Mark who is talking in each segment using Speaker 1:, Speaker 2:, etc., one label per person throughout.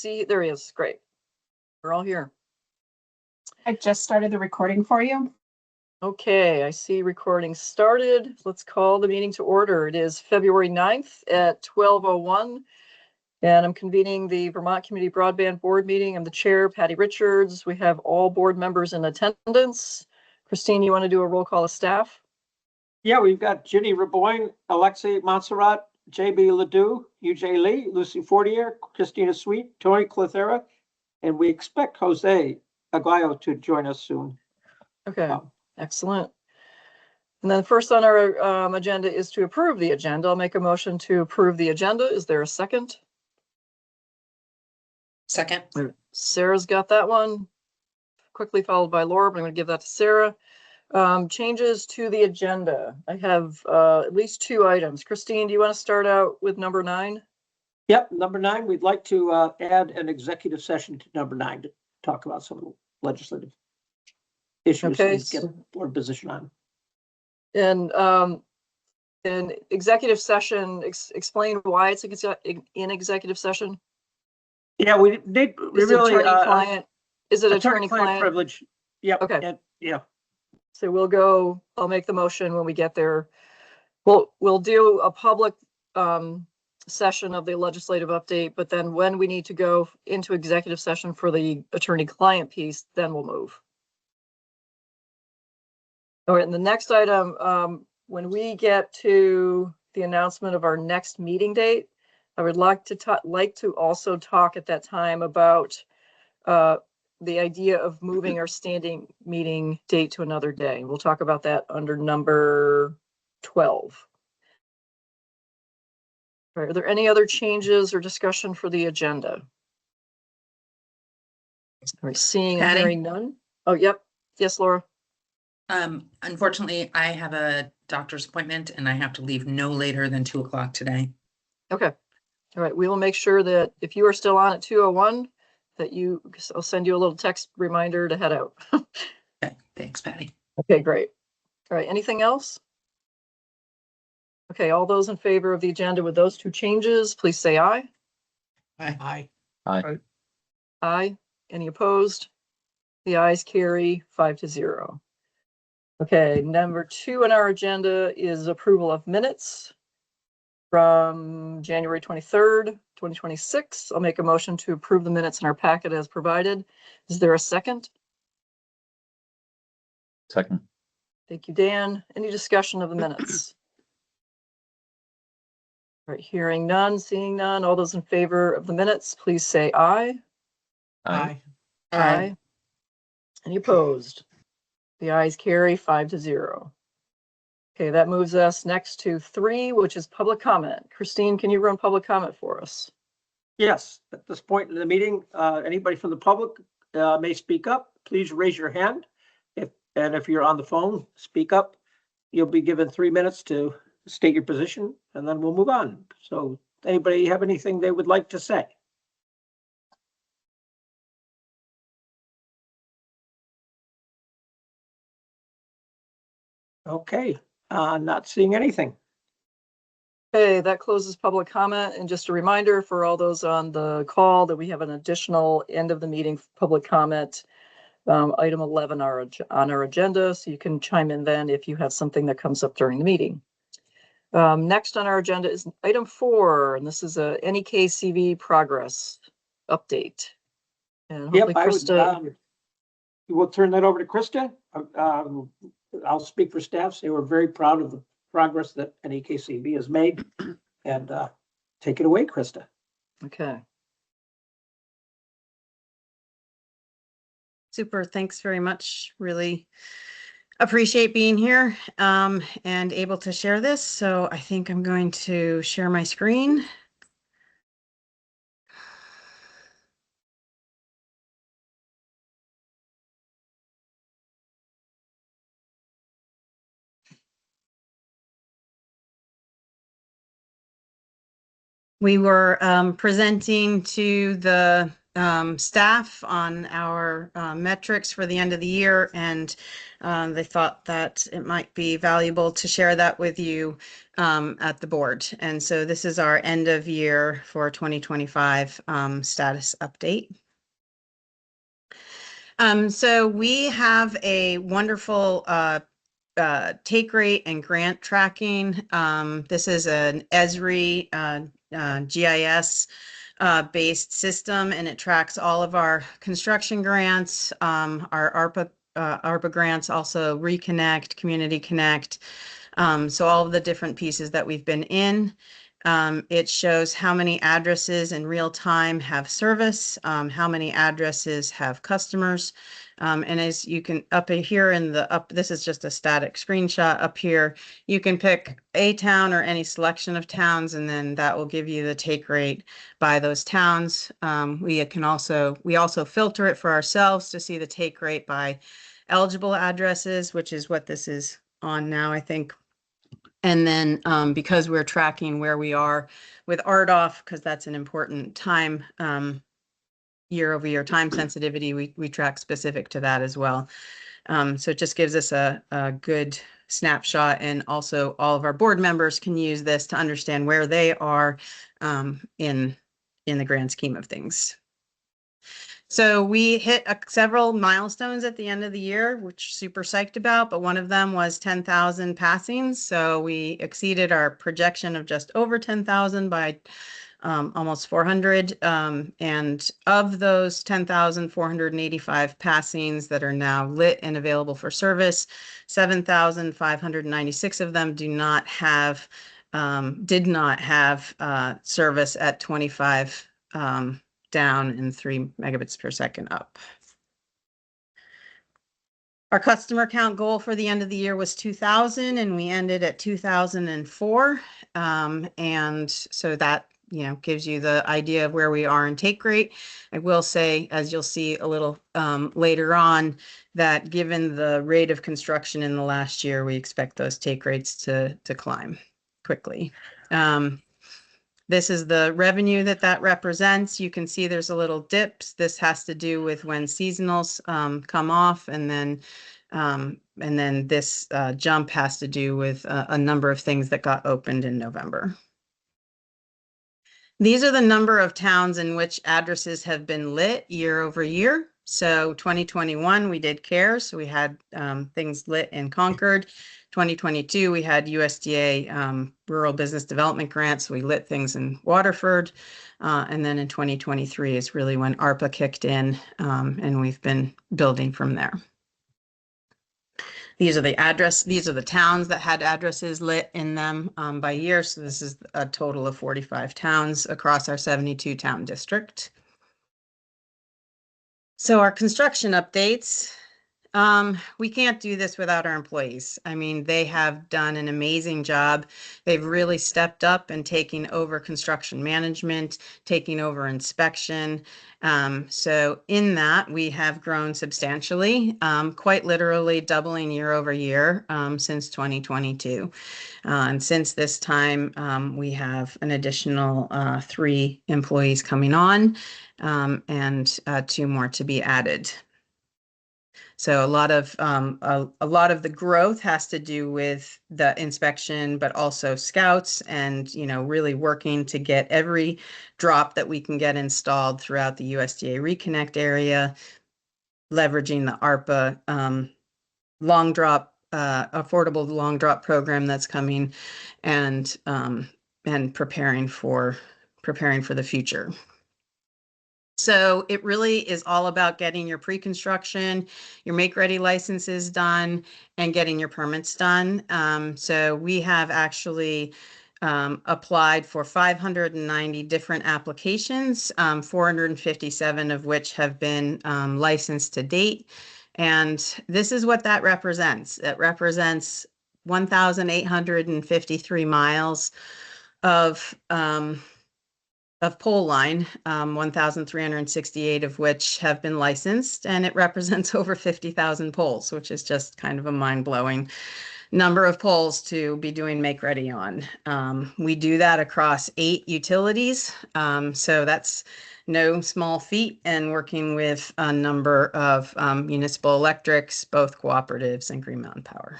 Speaker 1: see, there he is. Great. We're all here.
Speaker 2: I just started the recording for you.
Speaker 1: Okay, I see recording started. Let's call the meeting to order. It is February 9th at 12:01, and I'm convening the Vermont Community Broadband Board meeting. I'm the chair, Patty Richards. We have all board members in attendance. Christine, you want to do a roll call of staff?
Speaker 3: Yeah, we've got Ginny Raboyne, Alexei Montserrat, JB Ledoux, UJ Lee, Lucy Fortier, Christina Sweet, Tony Clothera, and we expect Jose Aguayo to join us soon.
Speaker 1: Okay, excellent. And then first on our agenda is to approve the agenda. I'll make a motion to approve the agenda. Is there a second?
Speaker 4: Second.
Speaker 1: Sarah's got that one. Quickly followed by Laura, but I'm going to give that to Sarah. Changes to the agenda. I have at least 2 items. Christine, do you want to start out with number 9?
Speaker 3: Yep, number 9, we'd like to add an executive session to number 9 to talk about some of the legislative issues
Speaker 1: Okay.
Speaker 3: and get a board position on.
Speaker 1: And in executive session, explain why it's in executive session.
Speaker 3: Yeah, we did. We
Speaker 1: Is it
Speaker 3: really
Speaker 1: attorney-client? Is it
Speaker 3: attorney-client
Speaker 1: attorney-client
Speaker 3: privilege? Yep.
Speaker 1: Okay.
Speaker 3: And, yeah.
Speaker 1: So we'll go, I'll make the motion when we get there. We'll do a public session of the legislative update, but then when we need to go into executive session for the attorney-client piece, then we'll move. All right, and the next item, when we get to the announcement of our next meeting date, I would like to also talk at that time about the idea of moving our standing meeting date to another day. We'll talk about that under number 12. All right, are there any other changes or discussion for the agenda? All right, seeing and hearing none. Oh, yep. Yes, Laura.
Speaker 4: Unfortunately, I have a doctor's appointment and I have to leave no later than 2 o'clock today.
Speaker 1: Okay. All right, we will make sure that if you are still on at 2:01, that I'll send you a little text reminder to head out.
Speaker 4: Okay, thanks, Patty.
Speaker 1: Okay, great. All right, anything else? Okay, all those in favor of the agenda with those 2 changes, please say aye.
Speaker 4: Aye.
Speaker 3: Aye.
Speaker 1: Aye. Any opposed? The ayes carry 5-0. Okay, number 2 on our agenda is approval of minutes from January 23rd, 2026. I'll make a motion to approve the minutes in our packet as provided. Is there a second?
Speaker 5: Second.
Speaker 1: Thank you, Dan. Any discussion of the minutes? All right, hearing none, seeing none. All those in favor of the minutes, please say aye.
Speaker 5: Aye.
Speaker 1: Aye. Any opposed? The ayes carry 5-0. Okay, that moves us next to 3, which is public comment. Christine, can you run public comment for us?
Speaker 3: Yes, at this point in the meeting, anybody from the public may speak up. Please raise your hand. If you're on the phone, speak up. You'll be given 3 minutes to state your position, and then we'll move on. So anybody have anything they would like to say? Okay, not seeing anything.
Speaker 1: Okay, that closes public comment. And just a reminder for all those on the call that we have an additional end of the meeting public comment, item 11 on our agenda. So you can chime in then if you have something that comes up during the meeting. Next on our agenda is item 4, and this is a NEKCV progress update. And hopefully Krista.
Speaker 3: We'll turn that over to Krista. I'll speak for staff. Say we're very proud of the progress that NEKCV has made, and take it away, Krista.
Speaker 1: Okay.
Speaker 6: Super. Thanks very much. Really appreciate being here and able to share this. So I think I'm going to share my screen. We were presenting to the staff on our metrics for the end of the year, and they thought that it might be valuable to share that with you at the board. And so this is our end of year for 2025 status update. So we have a wonderful take rate and grant tracking. This is an Esri GIS based system, and it tracks all of our construction grants, our ARPA grants, also Reconnect, Community Connect. So all of the different pieces that we've been in. It shows how many addresses in real time have service, how many addresses have customers. And as you can up here in the this is just a static screenshot up here. You can pick a town or any selection of towns, and then that will give you the take rate by those towns. We also filter it for ourselves to see the take rate by eligible addresses, which is what this is on now, I think. And then because we're tracking where we are with RDOF, because that's an important time, year-over-year time sensitivity, we track specific to that as well. So it just gives us a good snapshot, and also all of our board members can use this to understand where they are in the grand scheme of things. So we hit several milestones at the end of the year, which super psyched about, but one of them was 10,000 passings. So we exceeded our projection of just over 10,000 by almost 400. And of those 10,485 passings that are now lit and available for service, 7,596 of them did not have service at 25 down and 3 megabits per second up. Our customer count goal for the end of the year was 2,000, and we ended at 2,004. And so that, gives you the idea of where we are in take rate. I will say, as you'll see a little later on, that given the rate of construction in the last year, we expect those take rates to climb quickly. This is the revenue that represents. You can see there's a little dips. This has to do with when seasonals come off, and then this jump has to do with a number of things that got opened in November. These are the number of towns in which addresses have been lit year over year. So 2021, we did CARE, so we had things lit in Concord. 2022, we had USDA Rural Business Development Grants. We lit things in Waterford. And then in 2023 is really when ARPA kicked in, and we've been building from there. These are the towns that had addresses lit in them by year. So this is a total of 45 towns across our 72 town district. So our construction updates. We can't do this without our employees. I mean, they have done an amazing job. They've really stepped up and taking over construction management, taking over inspection. So in that, we have grown substantially, quite literally doubling year over year since 2022. And since this time, we have an additional 3 employees coming on and 2 more to be added. So a lot of the growth has to do with the inspection, but also scouts, and really working to get every drop that we can get installed throughout the USDA Reconnect area, leveraging the ARPA long drop, affordable long drop program that's coming, and preparing for the future. So it really is all about getting your pre-construction, your make-ready licenses done, and getting your permits done. So we have actually applied for 590 different applications, 457 of which have been licensed to date. And this is what that represents. It represents 1,853 miles of pole line, 1,368 of which have been licensed, and it represents over 50,000 poles, which is just kind of a mind-blowing number of poles to be doing make ready on. We do that across 8 utilities. So that's no small feat, and working with a number of municipal electrics, both cooperatives and Green Mountain Power.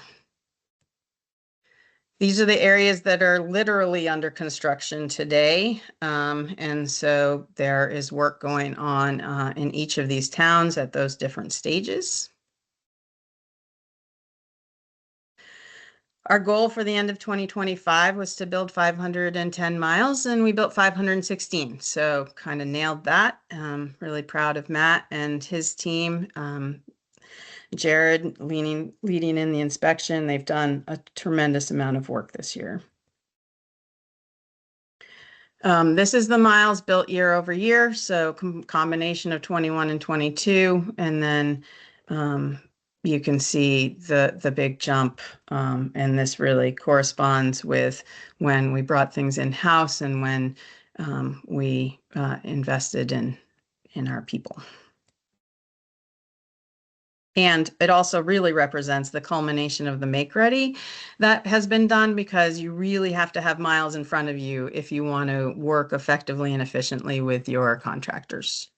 Speaker 6: These are the areas that are literally under construction today. And so there is work going on in each of these towns at those different stages. Our goal for the end of 2025 was to build 510 miles, and we built 516. So kind of nailed that. Really proud of Matt and his team. Jared leading in the inspection. They've done a tremendous amount of work this year. This is the miles built year over year. So combination of 21 and 22. And then you can see the big jump. And this really corresponds with when we brought things in-house and when we invested in our people. And it also really represents the culmination of the make ready that has been done, because you really have to have miles in front of you if you want to work effectively and efficiently with your contractors.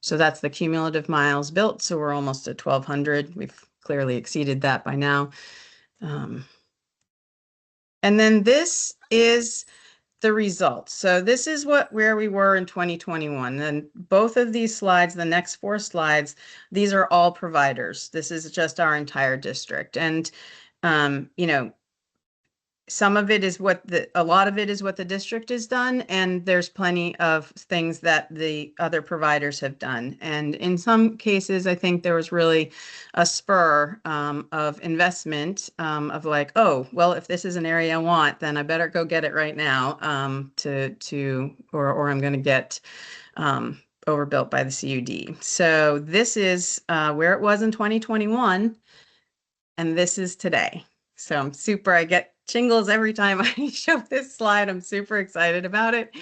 Speaker 6: So that's the cumulative miles built. So we're almost at 1,200. We've clearly exceeded that by now. And then this is the results. So this is where we were in 2021. And both of these slides, the next 4 slides, these are all providers. This is just our entire district. And, you know, some of it is a lot of it is what the district has done. And there's plenty of things that the other providers have done. And in some cases, I think there was really a spur of investment of like, oh, well, if this is an area I want, then I better go get it right now or I'm going to get overbuilt by the CUD. So this is where it was in 2021, and this is today. So I get shingles every time I show this slide. I'm super excited about it.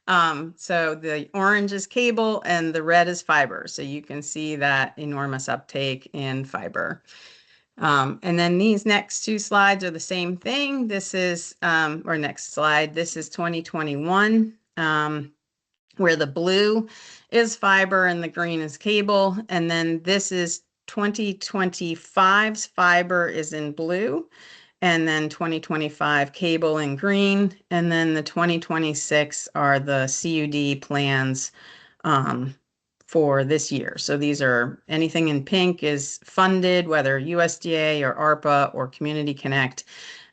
Speaker 6: So the orange is cable and the red is fiber. So you can see that enormous uptake in fiber. And then these next 2 slides are the same thing. This is, or next slide, this is 2021, where the blue is fiber and the green is cable. And then this is 2025's fiber is in blue, and then 2025 cable in green, and then the 2026 are the CUD plans for this year. So these are, anything in pink is funded, whether USDA or ARPA or Community Connect.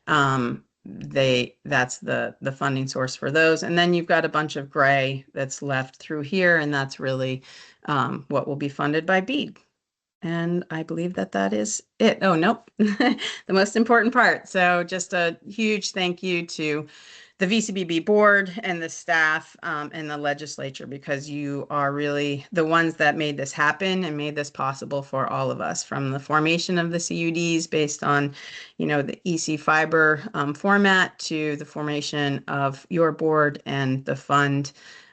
Speaker 6: That's the funding source for those. And then you've got a bunch of gray that's left through here, and that's really what will be funded by BEAD. And I believe that is it. Oh, nope. The most important part. So just a huge thank you to the VCBB board and the staff and the legislature, because you are really the ones that made this happen and made this possible for all of us, from the formation of the CUDs based on, you know, the EC fiber format, to the formation of your board and the fund.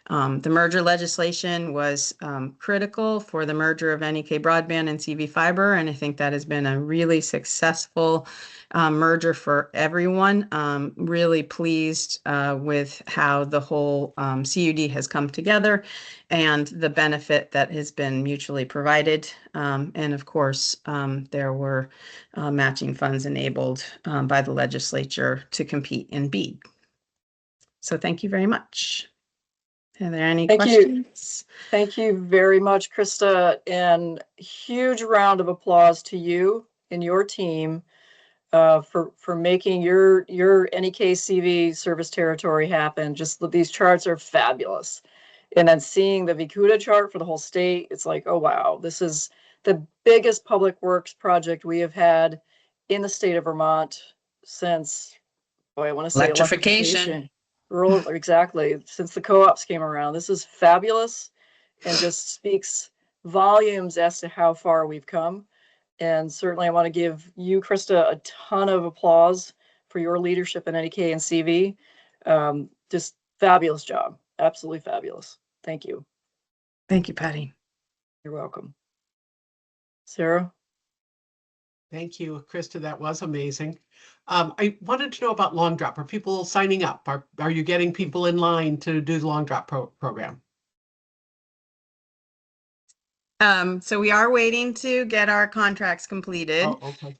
Speaker 6: The merger legislation was critical for the merger of NEK Broadband and CV Fiber, and I think that has been a really successful merger for everyone. Really pleased with how the whole CUD has come together and the benefit that has been mutually provided. And of course, there were matching funds enabled by the legislature to compete in BEAD. So thank you very much. Are there any questions?
Speaker 1: Thank you very much, Krista, and huge round of applause to you and your team for making your NEK CV service territory happen. Just these charts are fabulous. And then seeing the Vicuda chart for the whole state, it's like, oh, wow, this is the biggest public works project we have had in the state of Vermont since, I want to say
Speaker 4: Electrification.
Speaker 1: Exactly. Since the co-ops came around. This is fabulous and just speaks volumes as to how far we've come. And certainly I want to give you, Krista, a ton of applause for your leadership in NEK and CV. Just fabulous job. Absolutely fabulous. Thank you.
Speaker 6: Thank you, Patty.
Speaker 1: You're welcome. Sarah?
Speaker 7: Thank you, Krista. That was amazing. I wanted to know about long drop. Are people signing up? Are you getting people in line to do the long drop program?
Speaker 6: So we are waiting to get our contracts completed.
Speaker 7: Oh, okay.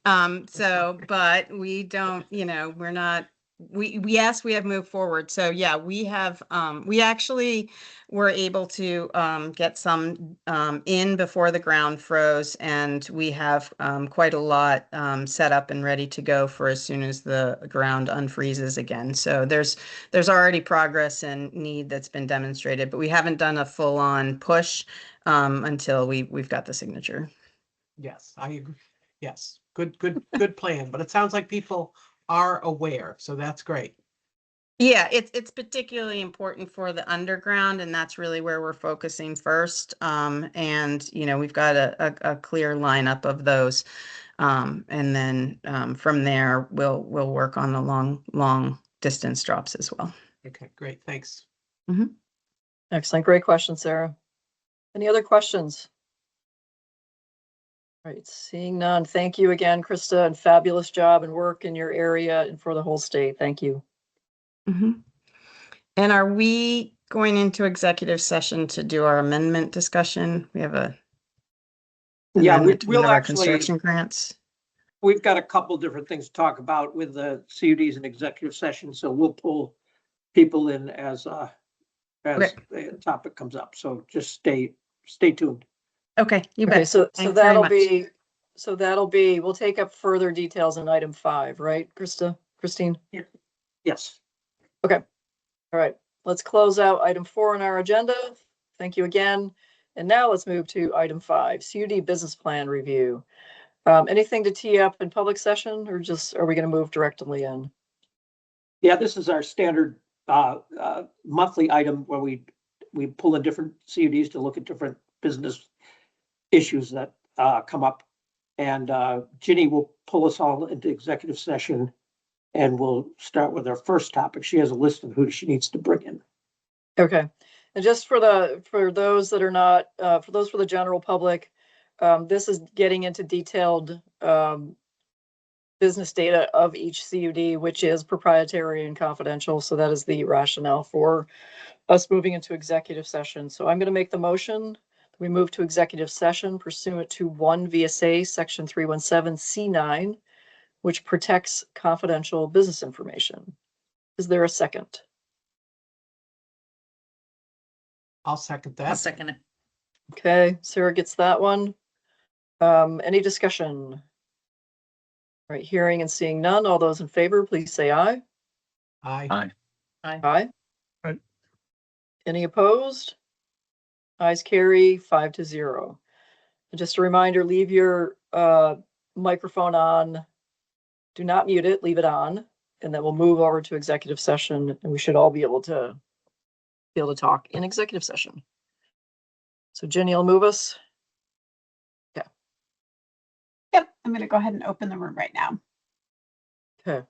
Speaker 6: But we don't, we're not, yes, we have moved forward. So yeah, we have, we actually were able to get some in before the ground froze, and we have quite a lot set up and ready to go for as soon as the ground unfreezes again. So there's already progress and need that's been demonstrated, but we haven't done a full-on push until we've got the signature.
Speaker 7: Yes, I agree. Yes, good plan. But it sounds like people are aware, so that's great.
Speaker 6: Yeah, it's particularly important for the underground, and that's really where we're focusing first. And we've got a clear lineup of those, and then from there we'll work on the long distance drops as well.
Speaker 7: Okay, great. Thanks.
Speaker 1: Excellent. Great question, Sarah. Any other questions? All right, seeing none. Thank you again, Krista, and fabulous job and work in your area and for the whole state. Thank you.
Speaker 6: And are we going into executive session to do our amendment discussion? We have a
Speaker 3: Yeah,
Speaker 6: amendment to one
Speaker 3: we'll
Speaker 6: of our
Speaker 3: actually,
Speaker 6: construction grants.
Speaker 3: we've got a couple different things to talk about with the CUDs and executive session, so we'll pull people in as
Speaker 6: Okay.
Speaker 3: the topic comes up. So just stay tuned.
Speaker 6: Okay, you
Speaker 1: Okay,
Speaker 6: bet.
Speaker 1: so
Speaker 6: Thanks very
Speaker 1: that'll be, we'll take up further details in item 5, right, Christine?
Speaker 3: Yes.
Speaker 1: All right, let's close out item 4 on our agenda. Thank you again. And now let's move to item 5, CUD business plan review. Anything to tee up in public session, or just, are we going to move directly in?
Speaker 3: Yeah, this is our standard monthly item where we pull in different CUDs to look at different business issues that come up. And Ginny will pull us all into executive session, and we'll start with our first topic. She has a list of who she needs to bring in.
Speaker 1: Okay, and just for those that are not, for the general public, this is getting into detailed business data of each CUD, which is proprietary and confidential. So that is the rationale for us moving into executive session. So I'm going to make the motion. We move to executive session pursuant to 1 VSA section 317C9, which protects confidential business information. Is there a second?
Speaker 7: I'll second that.
Speaker 4: I'll second it.
Speaker 1: Okay, Sarah gets that one. Any discussion? All right, hearing and seeing none. All those in favor, please say aye.
Speaker 7: Aye.
Speaker 1: Aye.
Speaker 5: Aye.
Speaker 1: Any opposed? Ayes carry 5-0. And just a reminder, leave your microphone on. Do not mute it, leave it on, and then we'll move over to executive session, and we should all be able to talk in executive session. So Jenny will move us.
Speaker 2: Yep, I'm going to go ahead and open the room right now.
Speaker 1: Okay.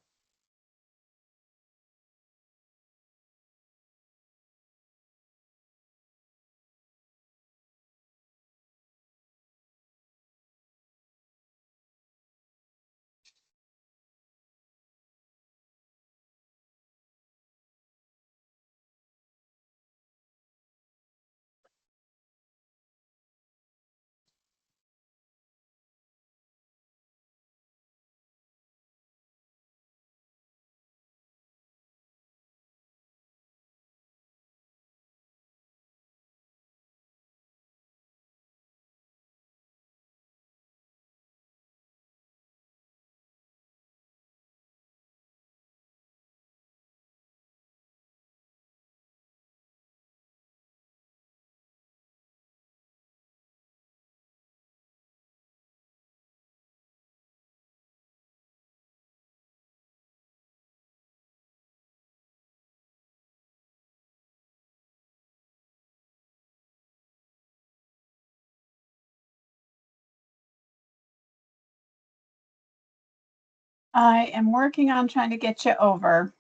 Speaker 2: I am working on trying to get you over.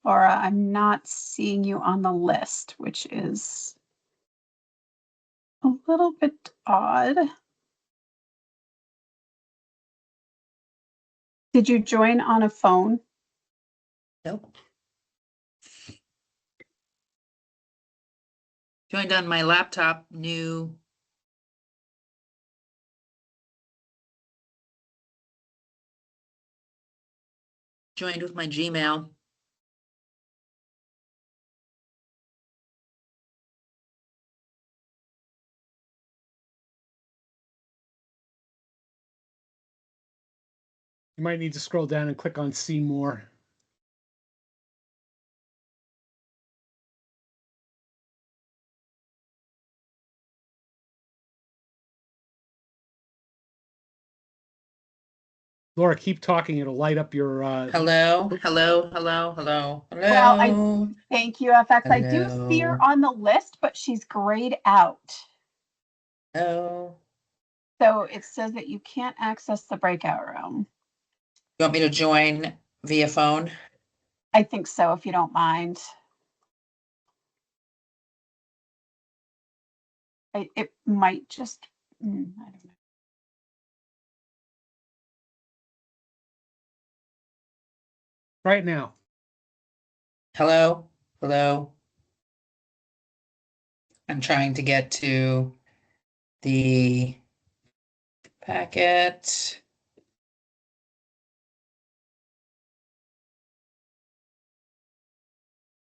Speaker 2: Laura, I'm not seeing you on the list, which is a little bit odd. Did you join on a phone?
Speaker 4: Nope. Joined on my laptop, new. Joined with my Gmail.
Speaker 8: You might need to scroll down and click on see more. Laura, keep talking. It'll light up your,
Speaker 4: Hello, hello, hello, hello,
Speaker 2: Well,
Speaker 4: hello.
Speaker 2: thank you, FX. I do see her
Speaker 4: Hello.
Speaker 2: on the list, but she's grayed out.
Speaker 4: Oh,
Speaker 2: So it says that you can't access the breakout room.
Speaker 4: you want me to join via phone?
Speaker 2: I think so, if you don't mind. It might just, I don't know.
Speaker 8: right now.
Speaker 4: Hello, hello. I'm trying to get to the packet.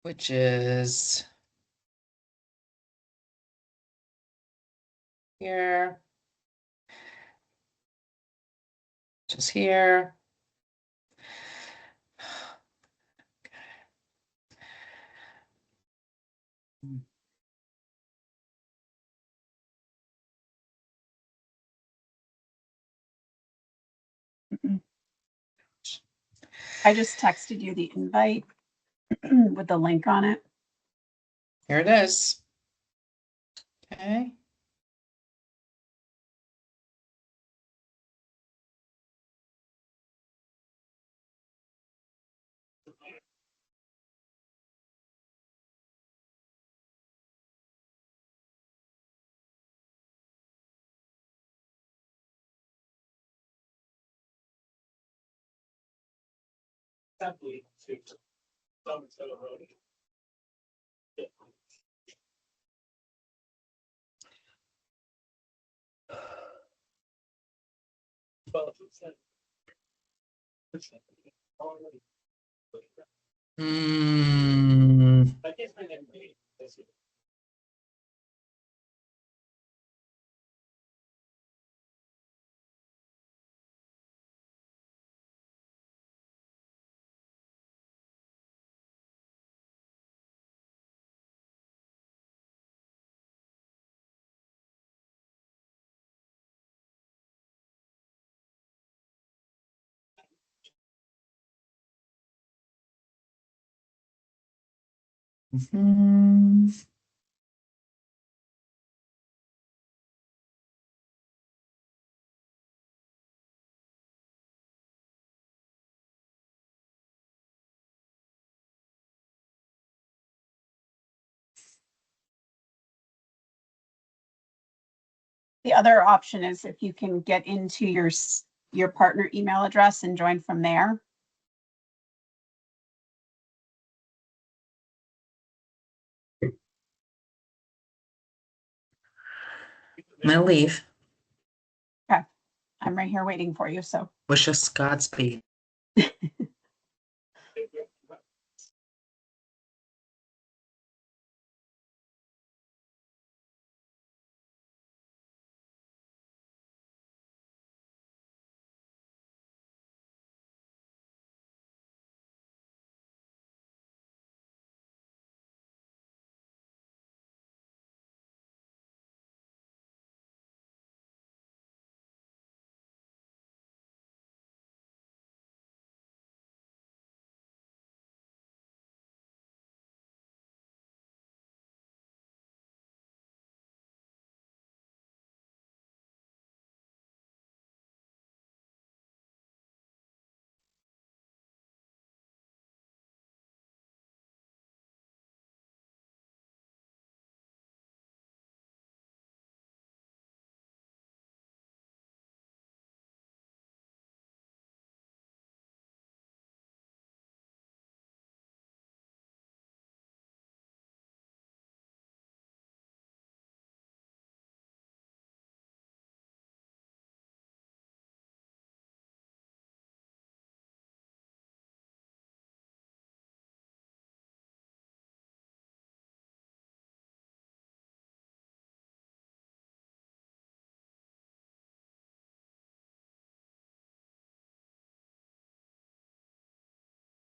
Speaker 4: Which is here. Just here.
Speaker 2: I just texted you the invite with the link on it.
Speaker 4: Here it is. Okay. Hmm. Mhm.
Speaker 2: The other option is if you can get into your partner email address and join from there.
Speaker 4: I'm gonna leave.
Speaker 2: I'm right here waiting for you, so.
Speaker 4: Wish us Godspeed.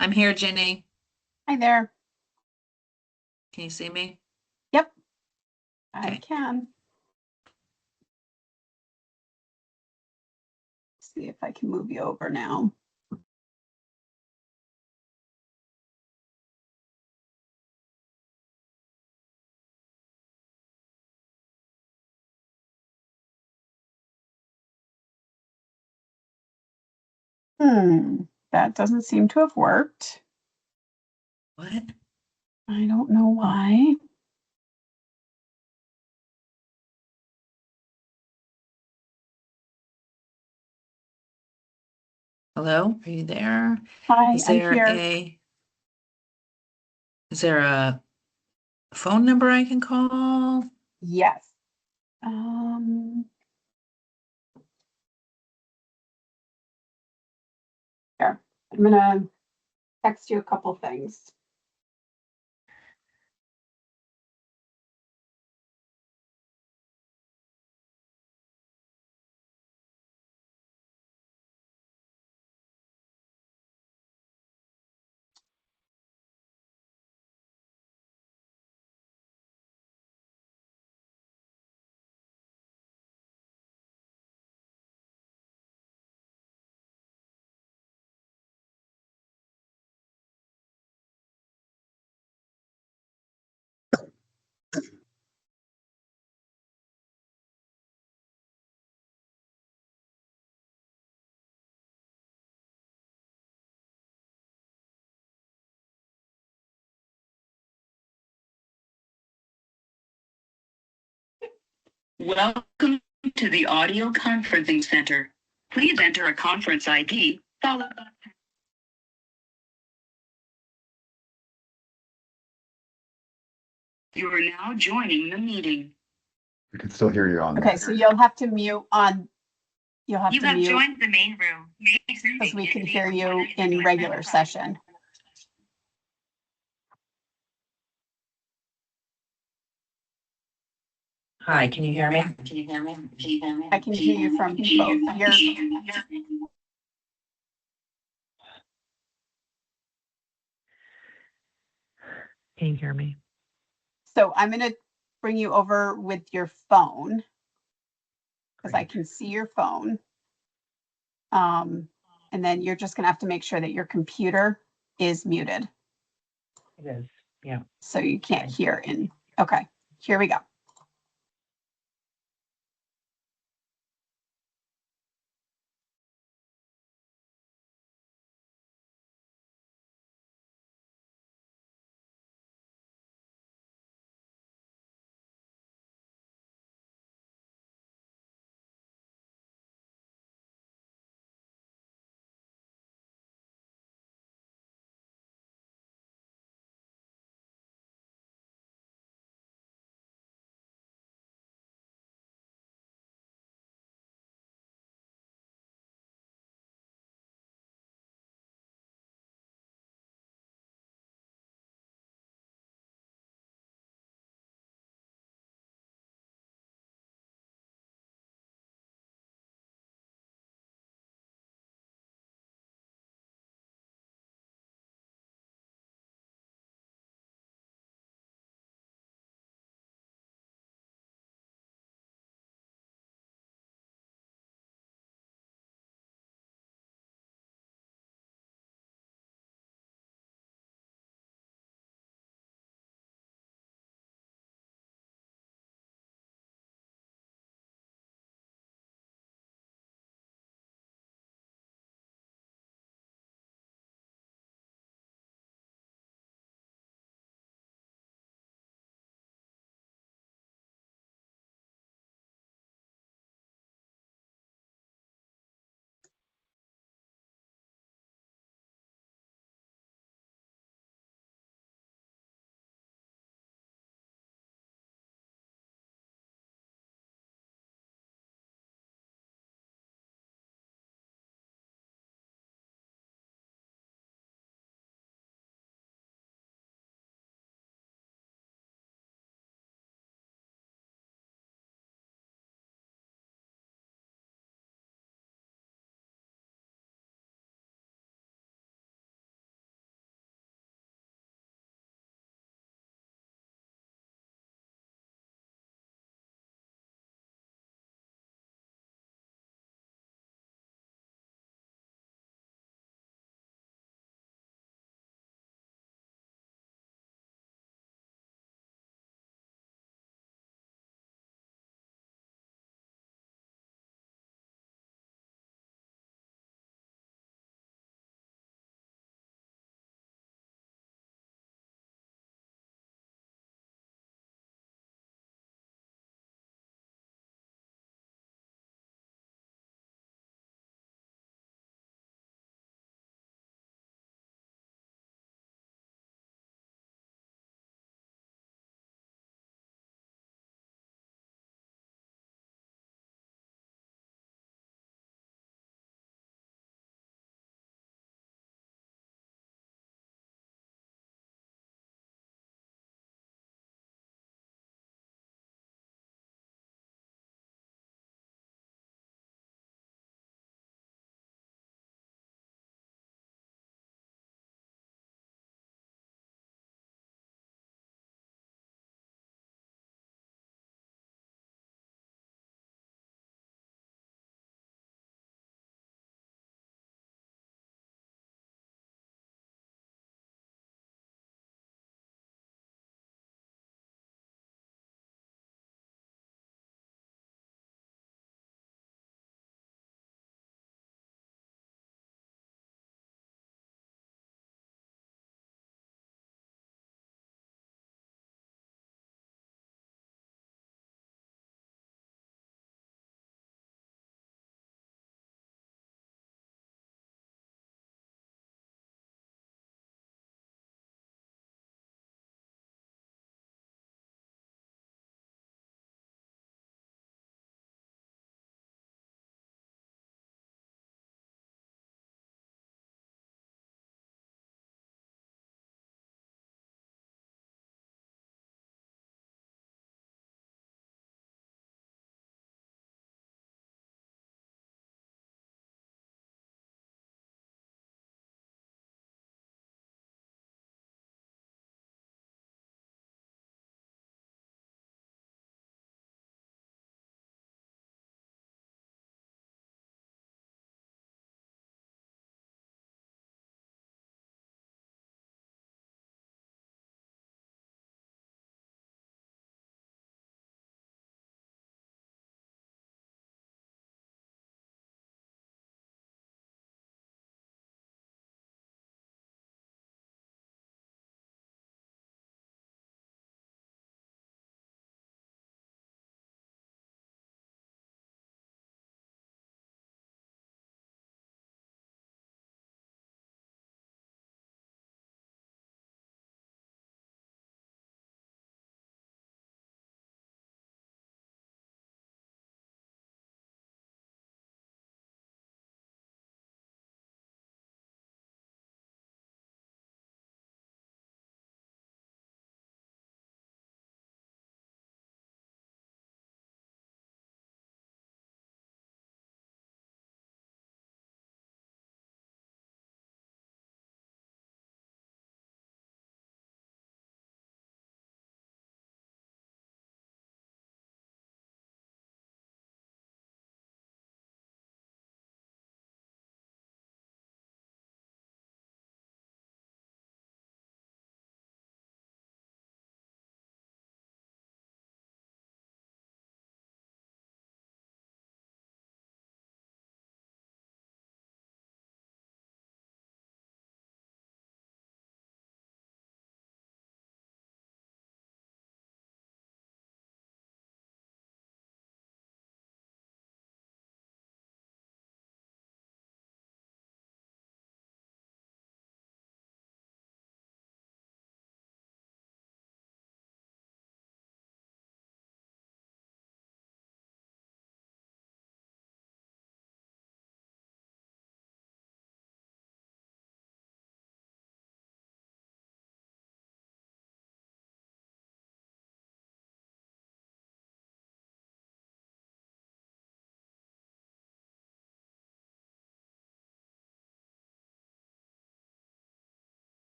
Speaker 4: I'm here, Ginny.
Speaker 2: Hi there.
Speaker 4: Can you see me?
Speaker 2: Yep. I
Speaker 4: Okay.
Speaker 2: can. See if I can move you over now. That doesn't seem to have worked.
Speaker 4: What?
Speaker 2: I don't know why.
Speaker 4: Hello? Are you there?
Speaker 2: Hi,
Speaker 4: Is
Speaker 2: I'm
Speaker 4: there
Speaker 2: here.
Speaker 4: is there a phone number I can call?
Speaker 2: Yes. Um, Here, I'm gonna text you a couple things.
Speaker 9: Welcome to the audio conferencing center. Please enter a conference ID followed by. You are now joining the meeting.
Speaker 5: We can still hear you on
Speaker 2: Okay,
Speaker 5: there.
Speaker 2: so you'll have to mute on, you'll have
Speaker 9: You
Speaker 2: to
Speaker 9: have
Speaker 2: mute
Speaker 9: joined the main room.
Speaker 2: because we can hear you in regular session.
Speaker 4: Hi, can you hear me?
Speaker 9: Can you hear me? Can you hear me?
Speaker 2: I can hear you from both your,
Speaker 4: Can you hear me?
Speaker 2: so I'm gonna bring you over with your phone because I can see your phone. And then you're just gonna have to make sure that your computer is muted,
Speaker 4: It is, yeah.
Speaker 2: so you can't hear in. Okay, here we go.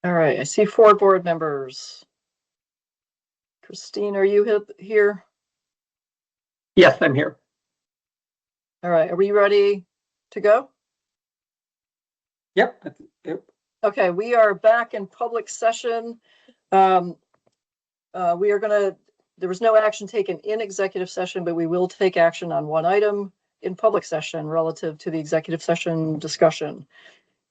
Speaker 1: All right, I see 4 board members. Christine, are you here?
Speaker 3: Yes, I'm here.
Speaker 1: All right, are we ready to go?
Speaker 3: Yep. Yep.
Speaker 1: Okay, we are back in public session. There was no action taken in executive session, but we will take action on one item in public session relative to the executive session discussion.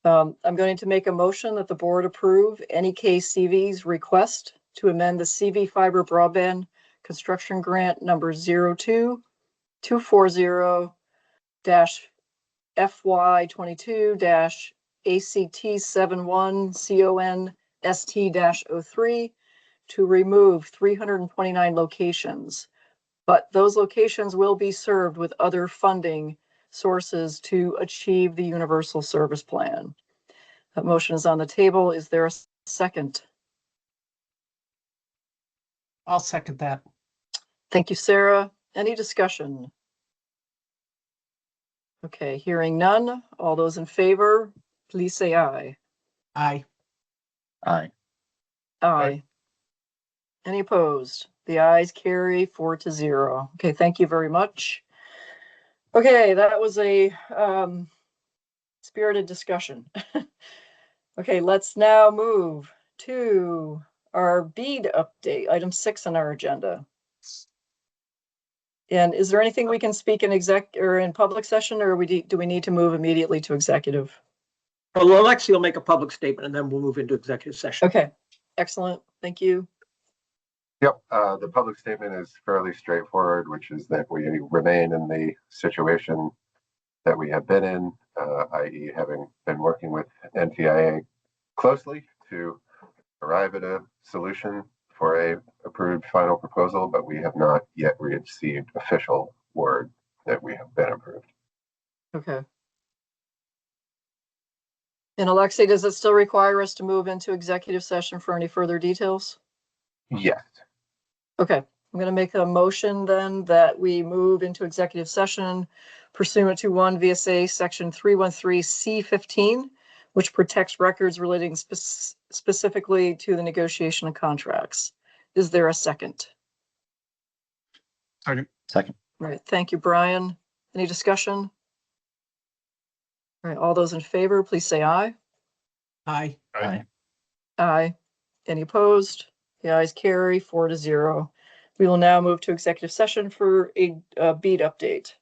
Speaker 1: I'm going to make a motion that the board approve NEK-CV's request to amend the CV fiber broadband construction grant number 02-FY22-ACT71CONST-03 to remove 329 locations. But those locations will be served with other funding sources to achieve the universal service plan. That motion is on the table. Is there a second?
Speaker 7: I'll second that.
Speaker 1: Thank you, Sarah. Any discussion? Okay, hearing none. All those in favor, please say aye.
Speaker 7: Aye.
Speaker 5: Aye.
Speaker 1: Aye. Any opposed? The ayes carry 4-0. Okay, thank you very much. Okay, that was a spirited discussion. Okay, let's now move to our BEAD update, item 6 on our agenda. And is there anything we can speak in exec or in public session, or do we need to move immediately to executive?
Speaker 3: Well, Alexia will make a public statement and then we'll move into executive session.
Speaker 1: Okay, excellent. Thank you.
Speaker 10: Yep, the public statement is fairly straightforward, which is that we remain in the situation that we have been in, i.e. having been working with NTIA closely to arrive at a solution for a approved final proposal, but we have not yet received official word that we have been approved.
Speaker 1: Okay. And Alexei, does it still require us to move into executive session for any further details?
Speaker 10: Yes.
Speaker 1: Okay, I'm going to make a motion then that we move into executive session pursuant to 1 VSA section 313C15, which protects records relating specifically to the negotiation of contracts. Is there a second?
Speaker 5: Second.
Speaker 1: Right, thank you, Brian. Any discussion? All right, all those in favor, please say aye.
Speaker 7: Aye.
Speaker 5: Aye.
Speaker 1: Aye. Any opposed? The ayes carry 4-0. We will now move to executive session for a BEAD update.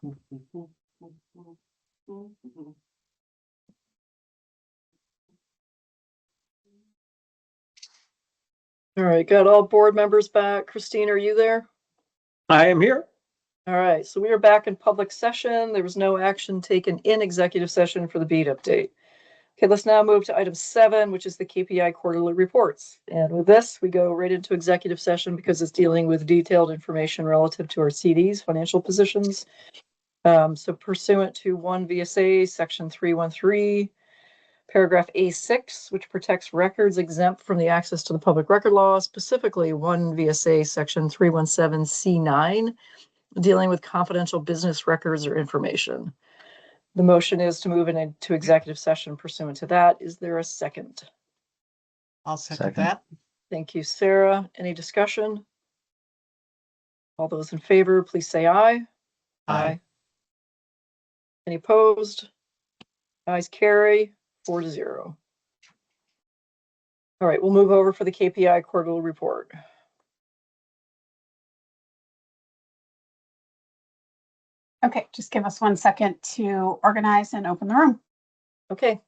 Speaker 1: All right, got all board members back. Christine, are you there?
Speaker 3: I am here.
Speaker 1: All right, so we are back in public session. There was no action taken in executive session for the beat update. Okay, let's now move to item 7, which is the KPI quarterly reports. And with this, we go right into executive session because it's dealing with detailed information relative to our CDs, financial positions. So pursuant to 1 VSA section 313, paragraph A6, which protects records exempt from the access to the public record law, specifically 1 VSA section 317C9, dealing with confidential business records or information. The motion is to move into executive session pursuant to that. Is there a second?
Speaker 7: I'll second
Speaker 5: Second.
Speaker 7: that.
Speaker 1: Thank you, Sarah. Any discussion? All those in favor, please say aye.
Speaker 7: Aye.
Speaker 1: Any opposed? Ayes carry 4-0. All right, we'll move over for the KPI quarterly report.
Speaker 2: Okay, just give us 1 second to organize and open the room.
Speaker 1: Okay.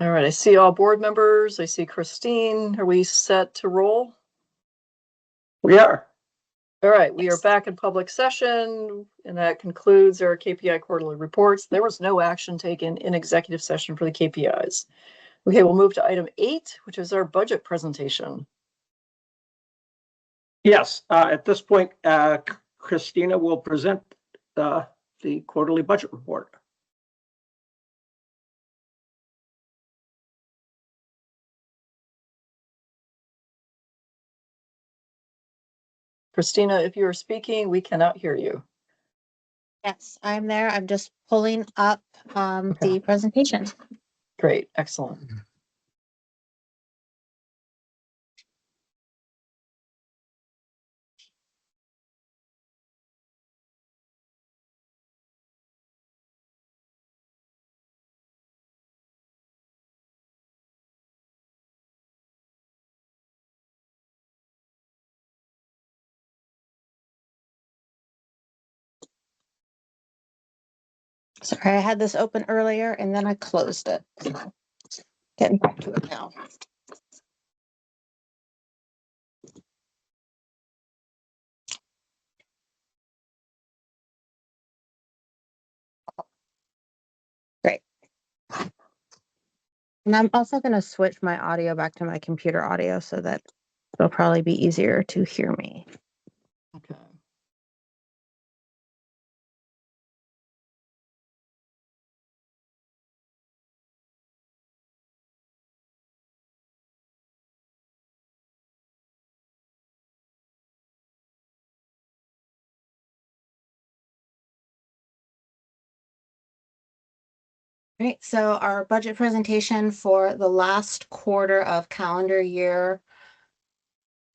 Speaker 1: All right, I see all board members. I see Christine. Are we set to roll?
Speaker 3: We are.
Speaker 1: All right, we are back in public session, and that concludes our KPI quarterly reports. There was no action taken in executive session for the KPIs. Okay, we'll move to item 8, which is our budget presentation.
Speaker 3: Yes, at this point, Christina will present the quarterly budget report.
Speaker 1: Christina, if you are speaking, we cannot hear you.
Speaker 11: Yes, I'm there. I'm just pulling up
Speaker 1: Okay.
Speaker 11: the presentation.
Speaker 1: Great, excellent.
Speaker 11: Sorry, I had this open earlier and then I closed it. Getting back to it now. Great. And I'm also going to switch my audio back to my computer audio so that it'll probably be easier to hear me.
Speaker 1: Okay.
Speaker 11: Great. So our budget presentation for the last quarter of calendar year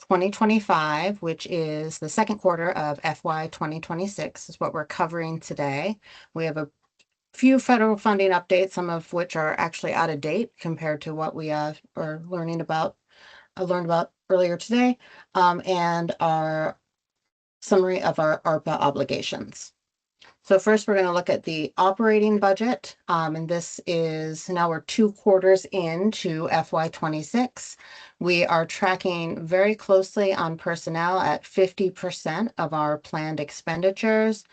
Speaker 11: 2025, which is the second quarter of FY 2026, is what we're covering today. We have a few federal funding updates, some of which are actually out of date compared to what we are learned about earlier today, and our summary of our ARPA obligations. So first, we're going to look at the operating budget, and this is now we're 2 quarters into FY 26. We are tracking very closely on personnel at 50% of our planned expenditures,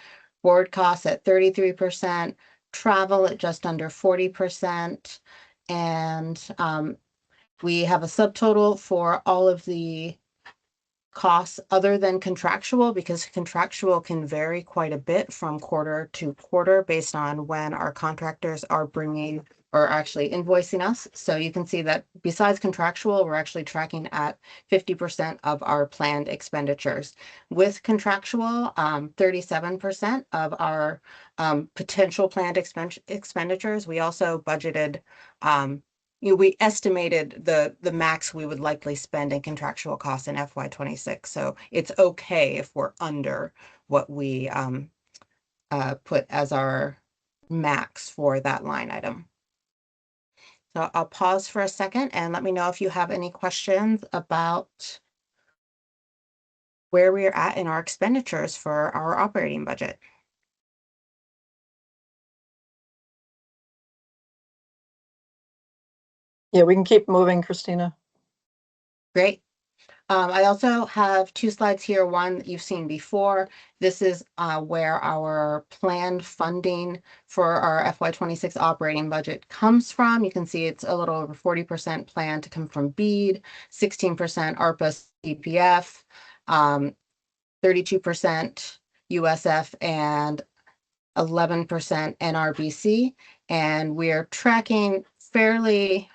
Speaker 11: board costs at 33%, travel at just under 40%, and we have a subtotal for all of the costs other than contractual, because contractual can vary quite a bit from quarter to quarter based on when our contractors are bringing or actually invoicing us. So you can see that besides contractual, we're actually tracking at 50% of our planned expenditures. With contractual, 37% of our potential planned expenditures. We also budgeted we estimated the max we would likely spend in contractual costs in FY 26. So it's okay if we're under what we put as our max for that line item. So I'll pause for a second and let me know if you have any questions about where we are at in our expenditures for our operating budget.
Speaker 1: Yeah, we can keep moving, Christina.
Speaker 11: Great. I also have 2 slides here, one that you've seen before. This is where our planned funding for our FY 26 operating budget comes from. You can see it's a little over 40% planned to come from BEAD, 16% ARPA CPF, 32% USF, and 11% NRBC. And we're tracking fairly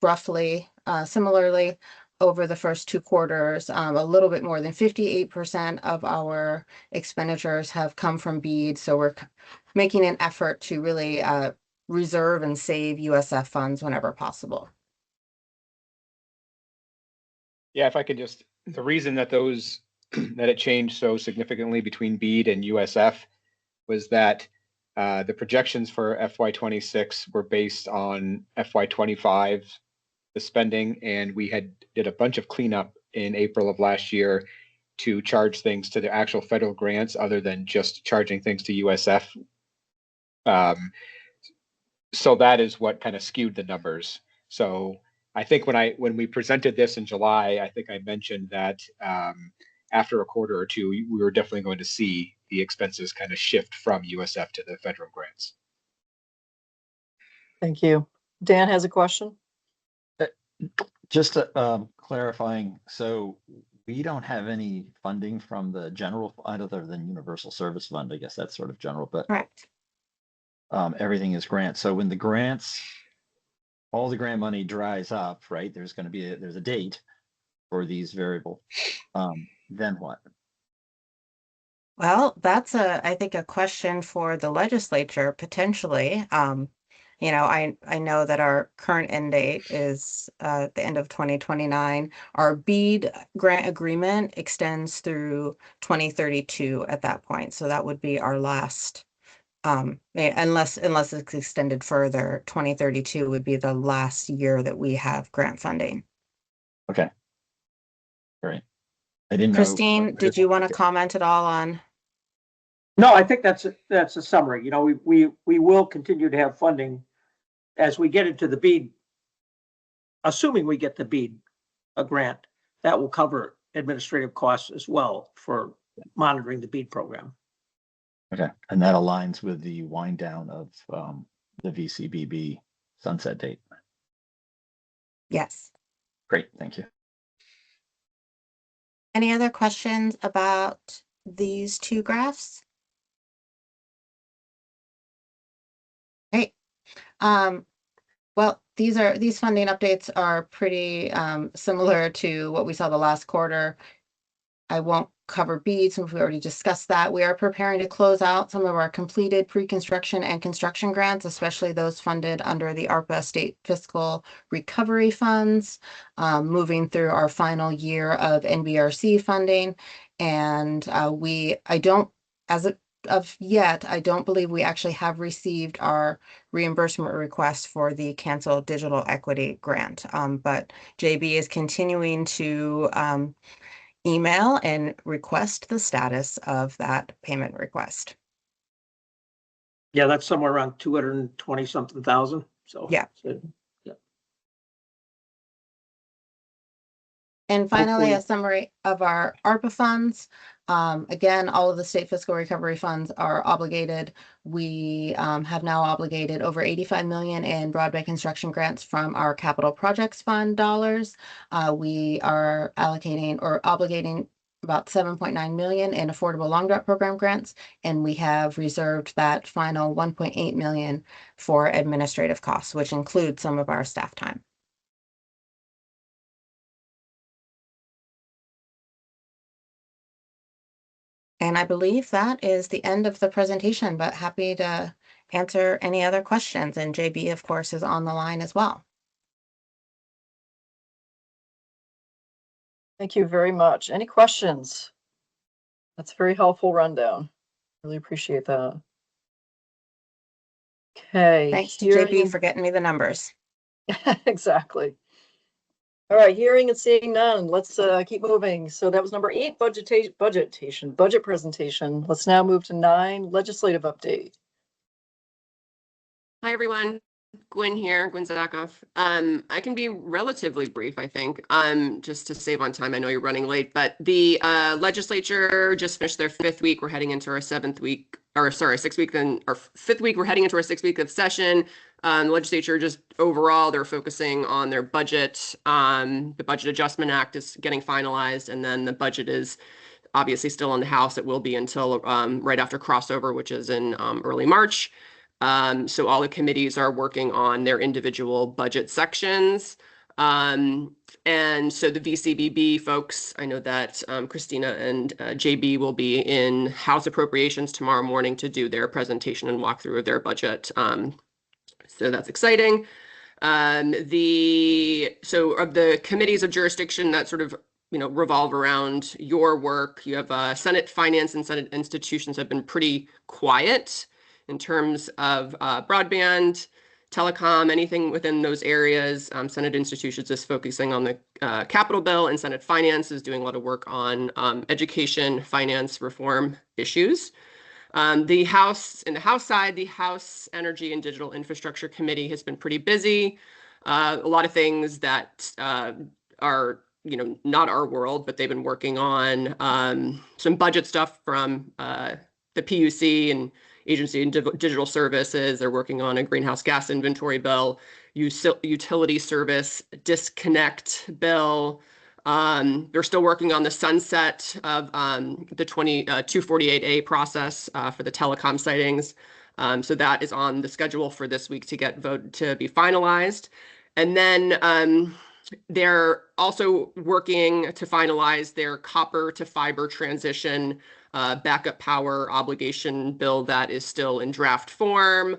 Speaker 11: roughly similarly over the first 2 quarters. A little bit more than 58% of our expenditures have come from BEAD. So we're making an effort to really reserve and save USF funds whenever possible.
Speaker 12: Yeah, if I could just, the reason that that it changed so significantly between BEAD and USF was that the projections for FY26 were based on FY25, the spending, and we did a bunch of cleanup in April of last year to charge things to the actual federal grants other than just charging things to USF. so that is what kind of skewed the numbers. So I think when we presented this in July, I think I mentioned that after a quarter or two, we were definitely going to see the expenses kind of shift from USF to the federal grants.
Speaker 1: Thank you. Dan has a question.
Speaker 13: Just clarifying, so we don't have any funding from the general other than Universal Service Fund. I guess that's sort of general, but
Speaker 11: Correct.
Speaker 13: everything is grant. So when the grants, all the grant money dries up, right? There's going to be there's a date for these variable. Then what?
Speaker 11: Well, that's I think a question for the legislature potentially. I know that our current end date is the end of 2029. Our BEAD grant agreement extends through 2032 at that point. So that would be our last, unless it's extended further, 2032 would be the last year that we have grant funding.
Speaker 13: Okay. Great. I didn't know.
Speaker 11: Christine, did you want to comment at all on?
Speaker 3: No, I think that's a summary. We will continue to have funding as we get into the BEAD, assuming we get the BEAD, a grant, that will cover administrative costs as well for monitoring the BEAD program.
Speaker 13: Okay, and that aligns with the wind down of the VCBB sunset date.
Speaker 11: Yes.
Speaker 13: Great, thank you.
Speaker 11: Any other questions about these two graphs? Great. Well, these funding updates are pretty similar to what we saw the last quarter. I won't cover BEAD since we already discussed that. We are preparing to close out some of our completed pre-construction and construction grants, especially those funded under the ARPA state fiscal recovery funds, moving through our final year of NBRC funding. And as of yet, I don't believe we actually have received our reimbursement request for the canceled digital equity grant. But JB is continuing to email and request the status of that payment request.
Speaker 3: Yeah, that's somewhere around 220 something thousand. So
Speaker 11: yeah.
Speaker 3: Yeah.
Speaker 11: And finally,
Speaker 3: Hopefully.
Speaker 11: a summary of our ARPA funds. Again, all of the state fiscal recovery funds are obligated. We have now obligated over 85 million in broadband construction grants from our capital projects fund dollars. We are allocating or obligating about 7.9 million in affordable long drop program grants, and we have reserved that final 1.8 million for administrative costs, which includes some of our staff time. And I believe that is the end of the presentation, but happy to answer any other questions. And JB, of course, is on the line as well.
Speaker 1: Thank you very much. Any questions? That's a very helpful rundown. Really appreciate that. Okay.
Speaker 11: Thanks to JB for getting me the numbers.
Speaker 1: Exactly. All right, hearing and seeing none. Let's keep moving. So that was number 8, budget presentation. Let's now move to 9, legislative update.
Speaker 14: Hi, everyone. Gwen here, Gwen Zadakoff. I can be relatively brief, I think, just to save on time. I know you're running late, but the legislature just finished their 5th week. We're heading into our 7th week, or sorry, 6th week, then our 5th week. We're heading into our 6th week of session. The legislature just overall, they're focusing on their budget. The Budget Adjustment Act is getting finalized, and then the budget is obviously still in the House. It will be until right after crossover, which is in early March. So all the committees are working on their individual budget sections. And so the VCBB folks, I know that Christina and JB will be in House Appropriations tomorrow morning to do their presentation and walkthrough of their budget. So that's exciting. So of the committees of jurisdiction that sort of revolve around your work, you have Senate Finance and Senate Institutions have been pretty quiet in terms of broadband, telecom, anything within those areas. Senate Institutions is focusing on the capital bill, and Senate Finance is doing a lot of work on education, finance reform issues. In the House side, the House Energy and Digital Infrastructure Committee has been pretty busy. A lot of things that are, not our world, but they've been working on some budget stuff from the PUC and Agency and Digital Services. They're working on a greenhouse gas inventory bill, utility service disconnect bill. They're still working on the sunset of the 248A process for the telecom sightings. So that is on the schedule for this week to get voted to be finalized. And then they're also working to finalize their copper to fiber transition backup power obligation bill that is still in draft form.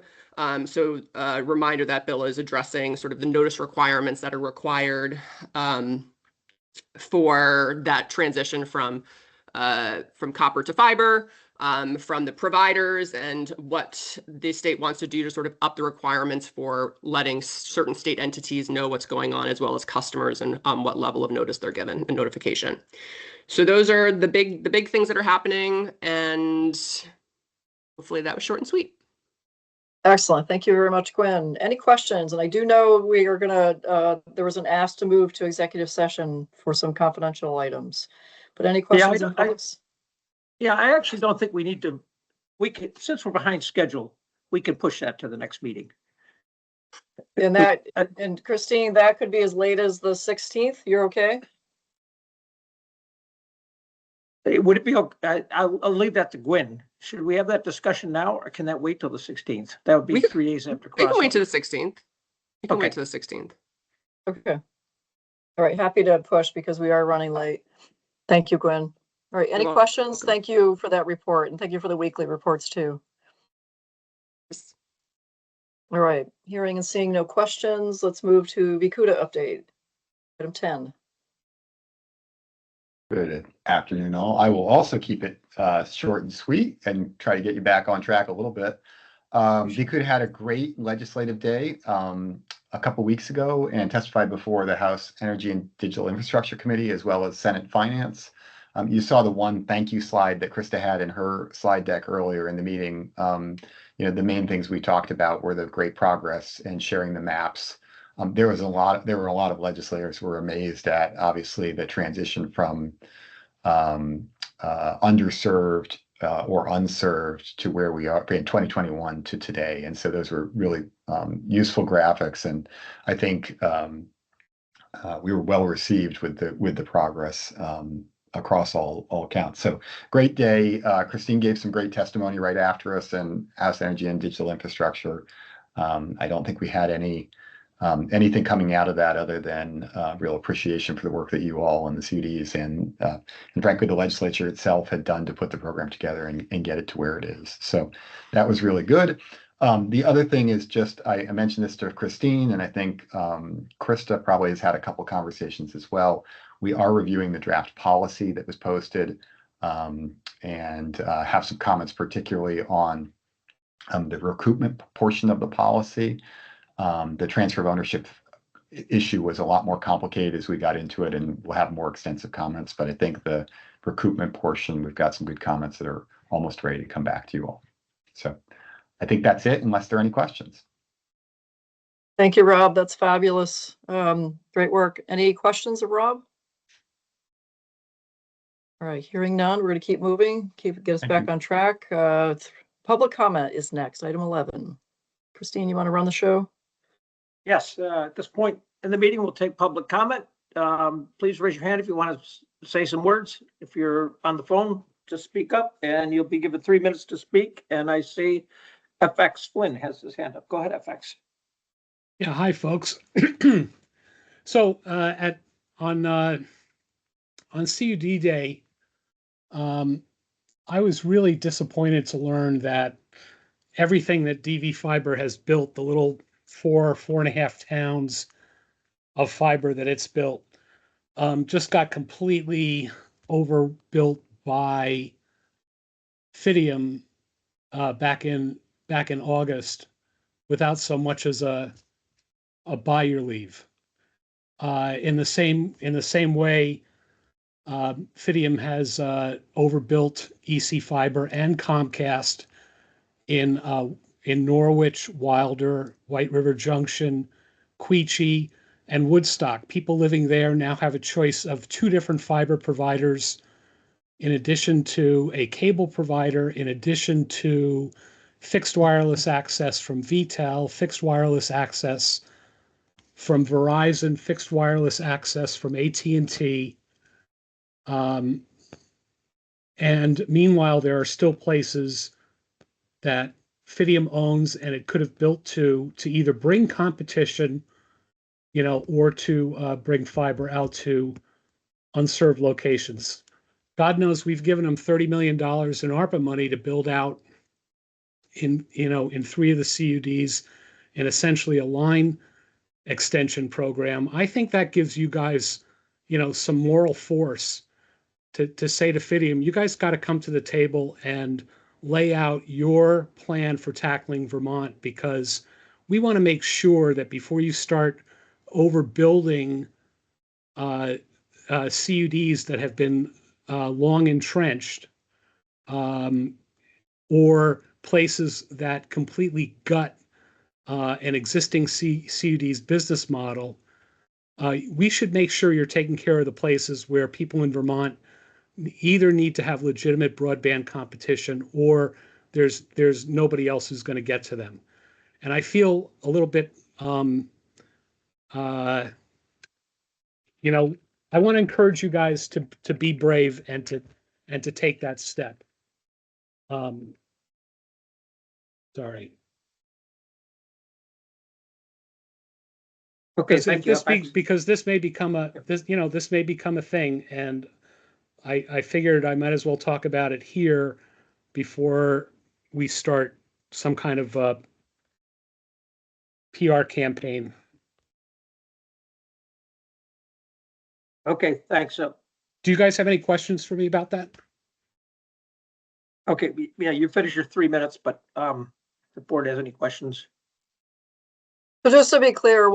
Speaker 14: So a reminder, that bill is addressing sort of the notice requirements that are required for that transition from copper to fiber, from the providers, and what the state wants to do to sort of up the requirements for letting certain state entities know what's going on, as well as customers, and what level of notice they're given and notification. So those are the big things that are happening, and hopefully that was short and sweet.
Speaker 1: Excellent. Thank you very much, Gwen. Any questions? And I do know we are gonna, there was an ask to move to executive session for some confidential items. But any questions?
Speaker 3: Yeah, I actually don't think we need to, since we're behind schedule, we can push that to the next meeting.
Speaker 1: And Christine, that could be as late as the 16th. You're okay?
Speaker 3: Would it be okay? I'll leave that to Gwen. Should we have that discussion now, or can that wait till the 16th? That would be 3 days after crossover.
Speaker 14: We can wait to the 16th. We can wait to the 16th.
Speaker 1: Okay. All right. Happy to push because we are running late. Thank you, Gwen. All right. Any questions? Welcome. Thank you for that report, and thank you for the weekly reports too.
Speaker 14: Yes.
Speaker 1: All right. Hearing and seeing no questions, let's move to Vikuda update. Item 10.
Speaker 5: Good afternoon, all. I will also keep it short and sweet and try to get you back on track a little bit. Vikuda had a great legislative day a couple weeks ago and testified before the House Energy and Digital Infrastructure Committee, as well as Senate Finance. You saw the one thank you slide that Krista had in her slide deck earlier in the meeting. The main things we talked about were the great progress and sharing the maps. There were a lot of legislators who were amazed at, obviously, the transition from underserved or unserved to where we are in 2021 to today. And so those were really useful graphics. And I think we were well received with the progress across all accounts. So great day. Christine gave some great testimony right after us, and House Energy and Digital Infrastructure. I don't think we had anything coming out of that other than real appreciation for the work that you all and the CDs and frankly the legislature itself had done to put the program together and get it to where it is. So that was really good. The other thing is just, I mentioned this to Christine, and I think Krista probably has had a couple conversations as well. We are reviewing the draft policy that was posted and have some comments particularly on the recoupment portion of the policy. The transfer of ownership issue was a lot more complicated as we got into it, and we'll have more extensive comments. But I think the recoupment portion, we've got some good comments that are almost ready to come back to you all. So I think that's it, unless there are any questions.
Speaker 1: Thank you, Rob. That's fabulous. Great work. Any questions of Rob? All right, hearing none, we're going to keep moving, get us back on track. Public comment is next, item 11. Christine, you want to run the show?
Speaker 3: Yes, at this point in the meeting, we'll take public comment. Please raise your hand if you want to say some words. If you're on the phone, just speak up, and you'll be given 3 minutes to speak. And I see FX Flynn has his hand up. Go ahead, FX.
Speaker 8: Yeah, hi, folks. So on CUD Day, I was really disappointed to learn that everything that DV Fiber has built, the little 4.5 towns of fiber that it's built, just got completely overbuilt by Fidium back in August without so much as a buyer leave. In the same way, Fidium has overbuilt EC Fiber and Comcast in Norwich, Wilder, White River Junction, Queechee, and Woodstock. People living there now have a choice of 2 different fiber providers, in addition to a cable provider, in addition to fixed wireless access from VTEL, fixed wireless access from Verizon, fixed wireless access from AT&T. And meanwhile, there are still places that Fidium owns and it could have built to either bring competition, or to bring fiber out to unserved locations. God knows we've given them $30 million in ARPA money to build out in 3 of the CUDs and essentially a line extension program. I think that gives you guys, some moral force to say to Fidium, you guys got to come to the table and lay out your plan for tackling Vermont, because we want to make sure that before you start overbuilding CUDs that have been long entrenched, or places that completely gut an existing CUD's business model, we should make sure you're taking care of the places where people in Vermont either need to have legitimate broadband competition or there's nobody else who's going to get to them. And I feel a little bit, I want to encourage you guys to be brave and to take that step. Sorry.
Speaker 3: Okay, thank you.
Speaker 8: Because this may become a thing, and I figured I might as well talk about it here before we start some kind of PR campaign.
Speaker 3: Okay, thanks.
Speaker 8: Do you guys have any questions for me about that?
Speaker 3: Okay, yeah, you finished your 3 minutes, but if the board has any questions.
Speaker 1: So just to be clear,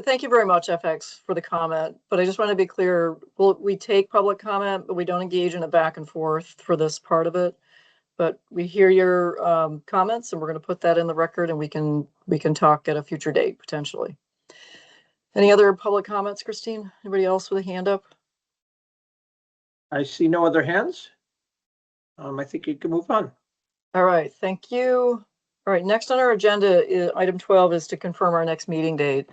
Speaker 1: thank you very much, FX, for the comment, but I just want to be clear, we take public comment, but we don't engage in a back and forth for this part of it. But we hear your comments, and we're going to put that in the record, and we can talk at a future date, potentially. Any other public comments, Christine? Anybody else with a hand up?
Speaker 3: I see no other hands. I think you can move on.
Speaker 1: All right, thank you. All right, next on our agenda, item 12 is to confirm our next meeting date.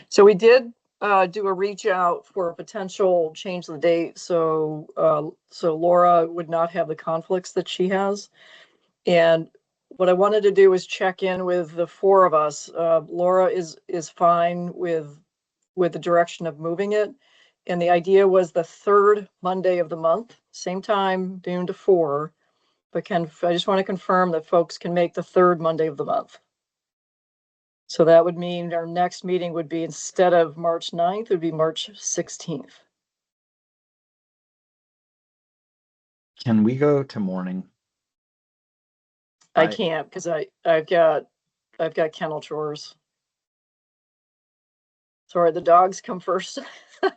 Speaker 1: So we did do a reach out for a potential change of the date. So Laura would not have the conflicts that she has. And what I wanted to do was check in with the 4 of us. Laura is fine with the direction of moving it. And the idea was the 3rd Monday of the month, same time, noon to 4. But I just want to confirm that folks can make the 3rd Monday of the month. So that would mean our next meeting would be, instead of March 9th, it would be March 16th.
Speaker 13: Can we go to morning?
Speaker 1: I can't, because I've got kennel chores. Sorry, the dogs come first.
Speaker 13: I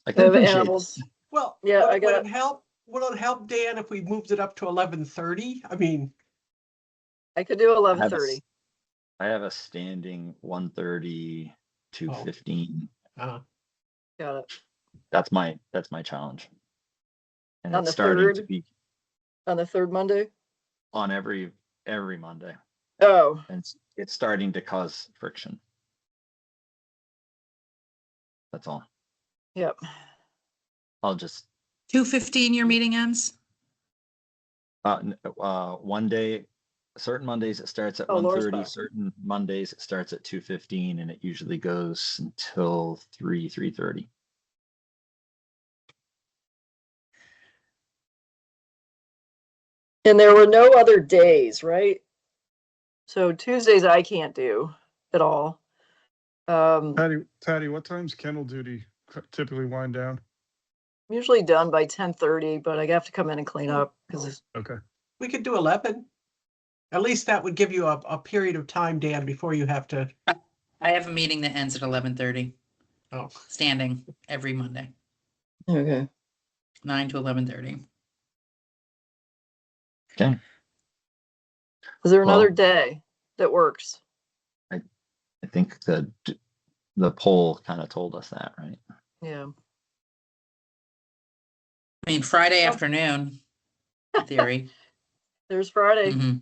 Speaker 1: I
Speaker 13: can
Speaker 1: have
Speaker 13: appreciate
Speaker 1: animals.
Speaker 7: Well,
Speaker 1: Yeah,
Speaker 7: would it help, Dan, if we moved it up to 11:30? I mean,
Speaker 1: I could do
Speaker 13: I have
Speaker 1: 11:30.
Speaker 13: I have a standing 1:30 to 15.
Speaker 7: uh,
Speaker 1: Got it.
Speaker 13: That's my challenge. And
Speaker 1: On
Speaker 13: it's
Speaker 1: the
Speaker 13: starting to
Speaker 1: 3rd?
Speaker 13: be
Speaker 1: On the 3rd Monday?
Speaker 13: on every Monday.
Speaker 1: Oh,
Speaker 13: And it's starting to cause friction. That's all.
Speaker 1: yep.
Speaker 13: I'll just
Speaker 4: 2:15 your meeting ends?
Speaker 13: one day, certain Mondays it starts at
Speaker 1: Oh, Laura's
Speaker 13: 1:30,
Speaker 1: back.
Speaker 13: certain Mondays it starts at 2:15, and it usually goes until 3:30.
Speaker 1: And there were no other days, right? So Tuesdays I can't do at all.
Speaker 15: Patty, what time's kennel duty typically wind down?
Speaker 1: I'm usually done by 10:30, but I have to come in and clean up because
Speaker 15: Okay.
Speaker 7: we could do 11. At least that would give you a period of time, Dan, before you have to.
Speaker 4: I have a meeting that ends at 11:30.
Speaker 7: Oh,
Speaker 4: standing every Monday,
Speaker 1: Okay.
Speaker 4: 9 to 11:30.
Speaker 13: Okay.
Speaker 1: Is there another
Speaker 13: Well-
Speaker 1: day that works?
Speaker 13: I think the poll kind of told us that, right?
Speaker 1: Yeah.
Speaker 4: I mean, Friday
Speaker 1: Oh.
Speaker 4: afternoon, in theory.
Speaker 1: There's Friday.
Speaker 4: Mhm.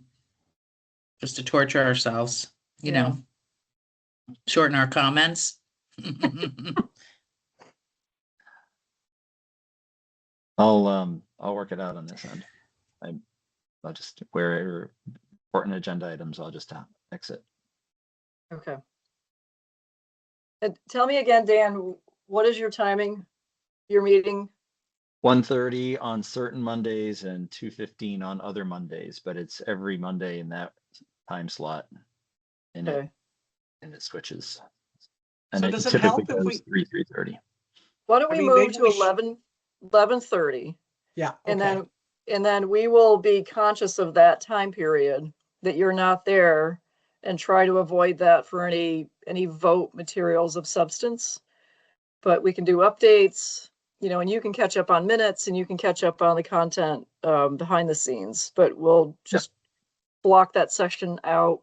Speaker 4: Just to torture ourselves, you
Speaker 1: Yeah.
Speaker 4: know, shorten our comments.
Speaker 13: I'll work it out on this end. I'll just where important agenda items, I'll just exit.
Speaker 1: Okay. And tell me again, Dan, what is your timing? Your meeting?
Speaker 13: 1:30 on certain Mondays and 2:15 on other Mondays, but it's every Monday in that time slot. And
Speaker 1: Okay.
Speaker 13: it switches.
Speaker 7: So
Speaker 13: And
Speaker 7: does it
Speaker 13: typically
Speaker 7: help if
Speaker 13: goes 3:30.
Speaker 1: Why don't
Speaker 7: I
Speaker 1: we
Speaker 7: mean,
Speaker 1: move
Speaker 7: maybe
Speaker 1: to
Speaker 7: we should-
Speaker 1: 11:30?
Speaker 7: yeah,
Speaker 1: And
Speaker 7: okay.
Speaker 1: then we will be conscious of that time period that you're not there and try to avoid that for any vote materials of substance. But we can do updates, you know, and you can catch up on minutes and you can catch up on the content behind the scenes, but we'll just block that section out.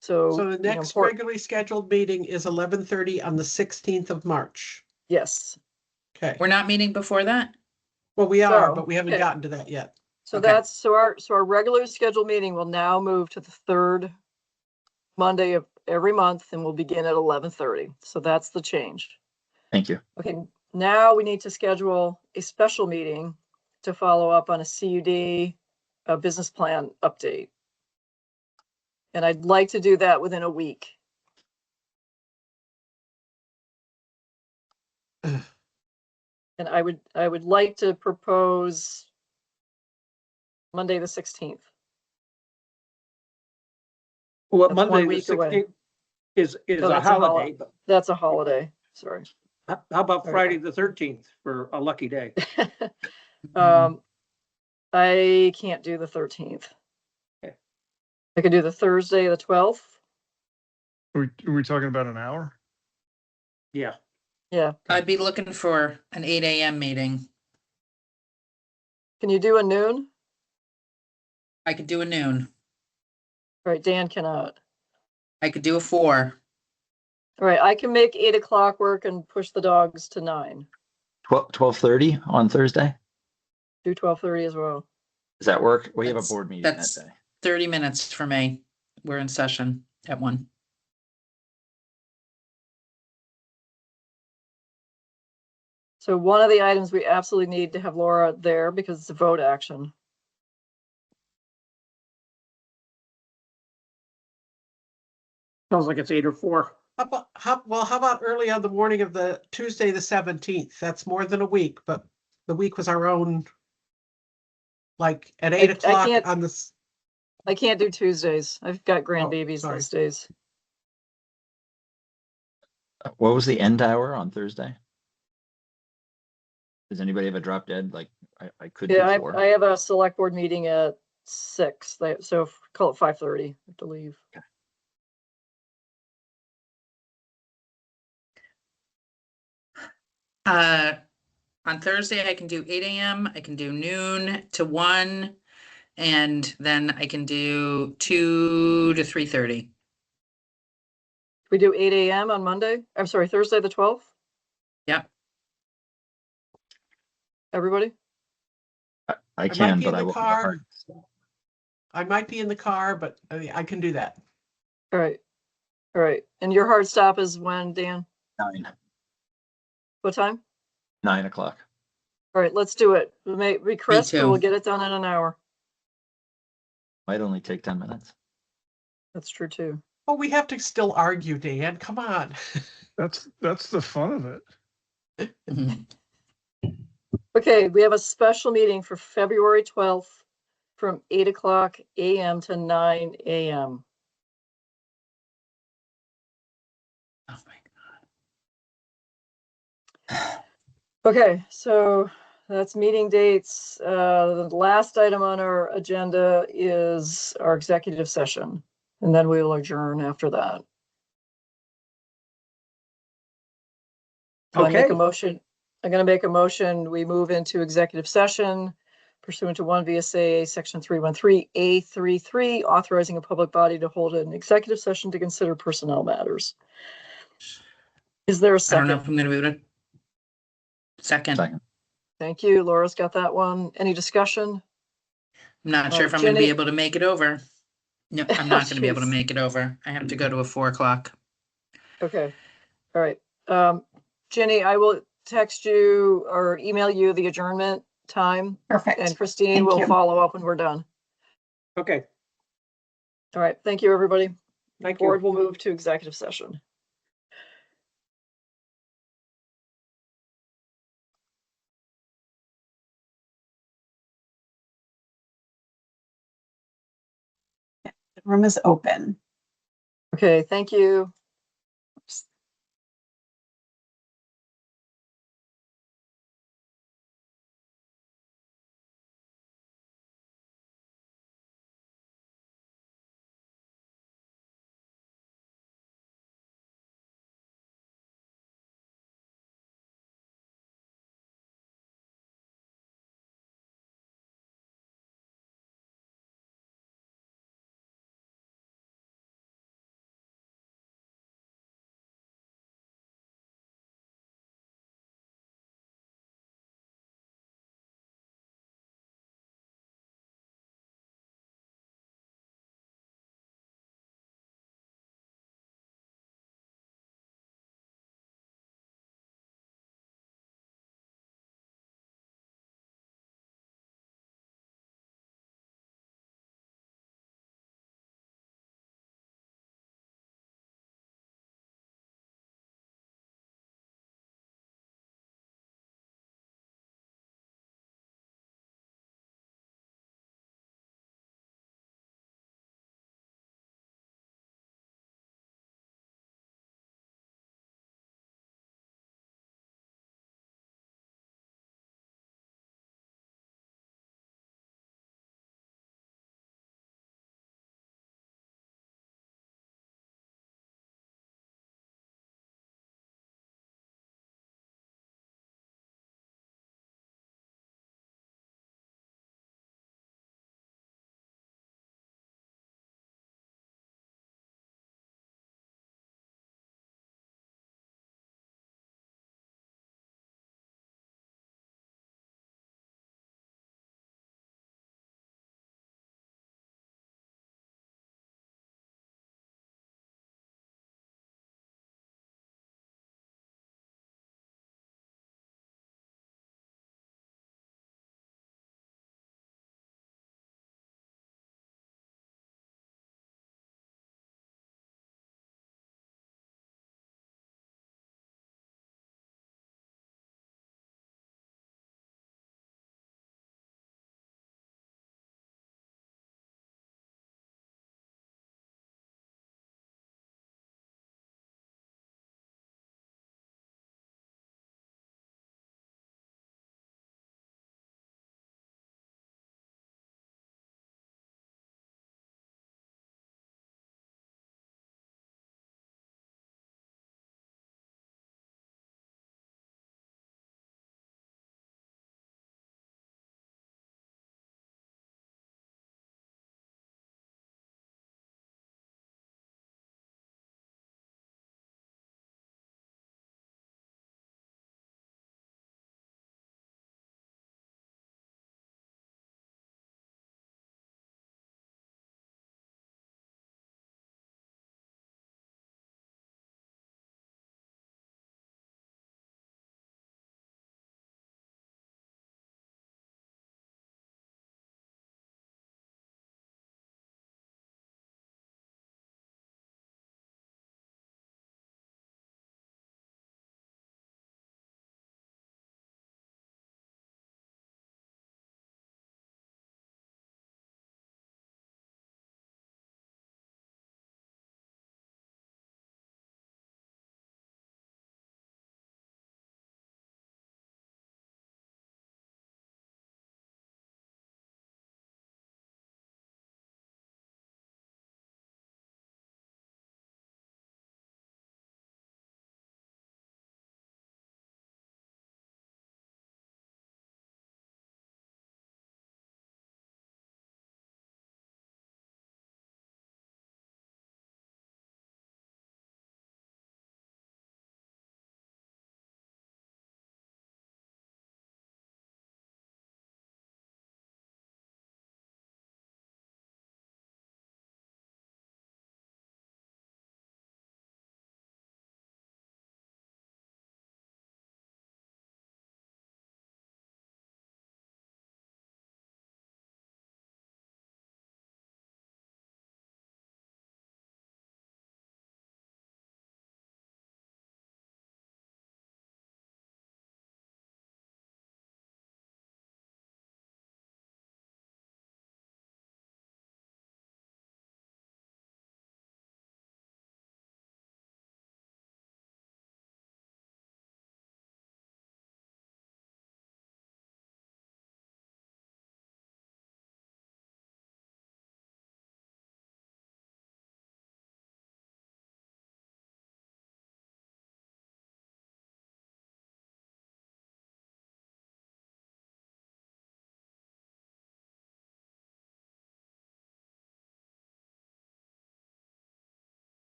Speaker 1: So
Speaker 7: So the
Speaker 1: you know,
Speaker 7: next regularly scheduled meeting is 11:30 on the 16th of March.
Speaker 1: yes.
Speaker 7: Okay.
Speaker 4: We're not meeting before that?
Speaker 7: Well, we are,
Speaker 1: So,
Speaker 7: but we haven't
Speaker 1: okay.
Speaker 7: gotten to that yet.
Speaker 1: So
Speaker 7: Okay.
Speaker 1: that's so our regular scheduled meeting will now move to the third Monday of every month and we'll begin at 11:30. So that's the change.
Speaker 13: Thank you.
Speaker 1: Okay, now we need to schedule a special meeting to follow up on a CUD, a business plan update. And I'd like to do that within a week. And I would like to propose Monday, the 16th.
Speaker 3: Well,
Speaker 1: That's one
Speaker 3: Monday, the
Speaker 1: week away.
Speaker 3: 16th is
Speaker 1: No,
Speaker 3: a
Speaker 1: that's
Speaker 3: holiday, but
Speaker 1: That's a holiday, sorry.
Speaker 3: how about
Speaker 1: Sorry.
Speaker 3: Friday, the 13th for a lucky day?
Speaker 1: I can't do the 13th.
Speaker 3: Okay.
Speaker 1: I could do the Thursday, the 12th.
Speaker 15: Are we talking about an hour?
Speaker 3: Yeah.
Speaker 1: Yeah.
Speaker 4: I'd be looking for an 8 a.m. meeting.
Speaker 1: Can you do a noon?
Speaker 4: I could do a noon.
Speaker 1: All right, Dan cannot.
Speaker 4: I could do a 4.
Speaker 1: All right, I can make 8 o'clock work and push the dogs to 9.
Speaker 13: 12:30 on Thursday.
Speaker 1: Do 12:30 as well.
Speaker 13: Does that work? We have a
Speaker 4: That's-
Speaker 13: board meeting that
Speaker 4: that's-
Speaker 13: day.
Speaker 4: 30 minutes for me. We're in session at 1.
Speaker 1: So one of the items we absolutely need to have Laura there because it's a vote action.
Speaker 3: Sounds like it's 8 or 4.
Speaker 7: How about early on the morning of the Tuesday, the 17th? That's more than a week, but the week was our own. Like at 8 o'clock
Speaker 1: can't-
Speaker 7: on the.
Speaker 1: I can't do Tuesdays. I've got grandbabies
Speaker 7: sorry.
Speaker 1: those days.
Speaker 13: What was the end hour on Thursday? Does anybody have a drop dead? Like I could do
Speaker 1: Yeah,
Speaker 13: 4.
Speaker 1: I have a select board meeting at 6. So call it 5:30. I have to leave.
Speaker 4: On Thursday, I can do 8 a.m. I can do noon to 1, and then I can do 2 to 3:30.
Speaker 1: We do 8 a.m. on Monday. I'm sorry, Thursday, the 12th.
Speaker 4: Yep.
Speaker 1: Everybody?
Speaker 13: I
Speaker 7: might
Speaker 13: can,
Speaker 7: be
Speaker 13: but
Speaker 7: in
Speaker 13: I
Speaker 7: the
Speaker 13: will have a
Speaker 7: car.
Speaker 13: hard.
Speaker 7: I might be in the car, but I can do that.
Speaker 1: All right. All right. And your hard stop is when, Dan?
Speaker 13: 9
Speaker 1: What time?
Speaker 13: 9 o'clock.
Speaker 1: All right, let's do it. We may be crisp, but we'll
Speaker 4: too.
Speaker 1: get it done in an hour.
Speaker 13: Might only take 10 minutes.
Speaker 1: That's true too.
Speaker 7: Oh, we have to still argue, Dan. Come on.
Speaker 15: That's the fun of it.
Speaker 4: Mhm.
Speaker 1: Okay, we have a special meeting for February 12th from 8 o'clock a.m. to 9 a.m.
Speaker 4: Oh my
Speaker 1: Okay, so that's meeting dates. The last item on our agenda is our executive session, and then we will adjourn after that. So I make
Speaker 3: Okay.
Speaker 1: a motion, I'm gonna make a motion, we move into executive session pursuant to 1 VSA Section 313A33, authorizing a public body to hold an executive session to consider personnel matters. Is there a
Speaker 4: I don't know
Speaker 1: second?
Speaker 4: if I'm gonna be able to. Second, I'm
Speaker 13: Second.
Speaker 1: Thank you. Laura's got that one. Any discussion?
Speaker 4: not
Speaker 1: All
Speaker 4: sure
Speaker 1: right,
Speaker 4: if I'm gonna be
Speaker 1: Jenny.
Speaker 4: able to make it over. No, I'm
Speaker 1: Oh,
Speaker 4: not gonna be able to
Speaker 1: jeez.
Speaker 4: make it over. I have to go to a 4 o'clock.
Speaker 1: Okay, all right. Jenny, I will text you or email you the adjournment time,
Speaker 2: Perfect.
Speaker 1: and Christine
Speaker 2: Thank
Speaker 1: will
Speaker 2: you.
Speaker 1: follow up when we're done.
Speaker 3: Okay.
Speaker 1: All right, thank you, everybody.
Speaker 3: Thank you.
Speaker 1: Board will move to executive session.
Speaker 2: The room is open.
Speaker 1: Okay, thank you.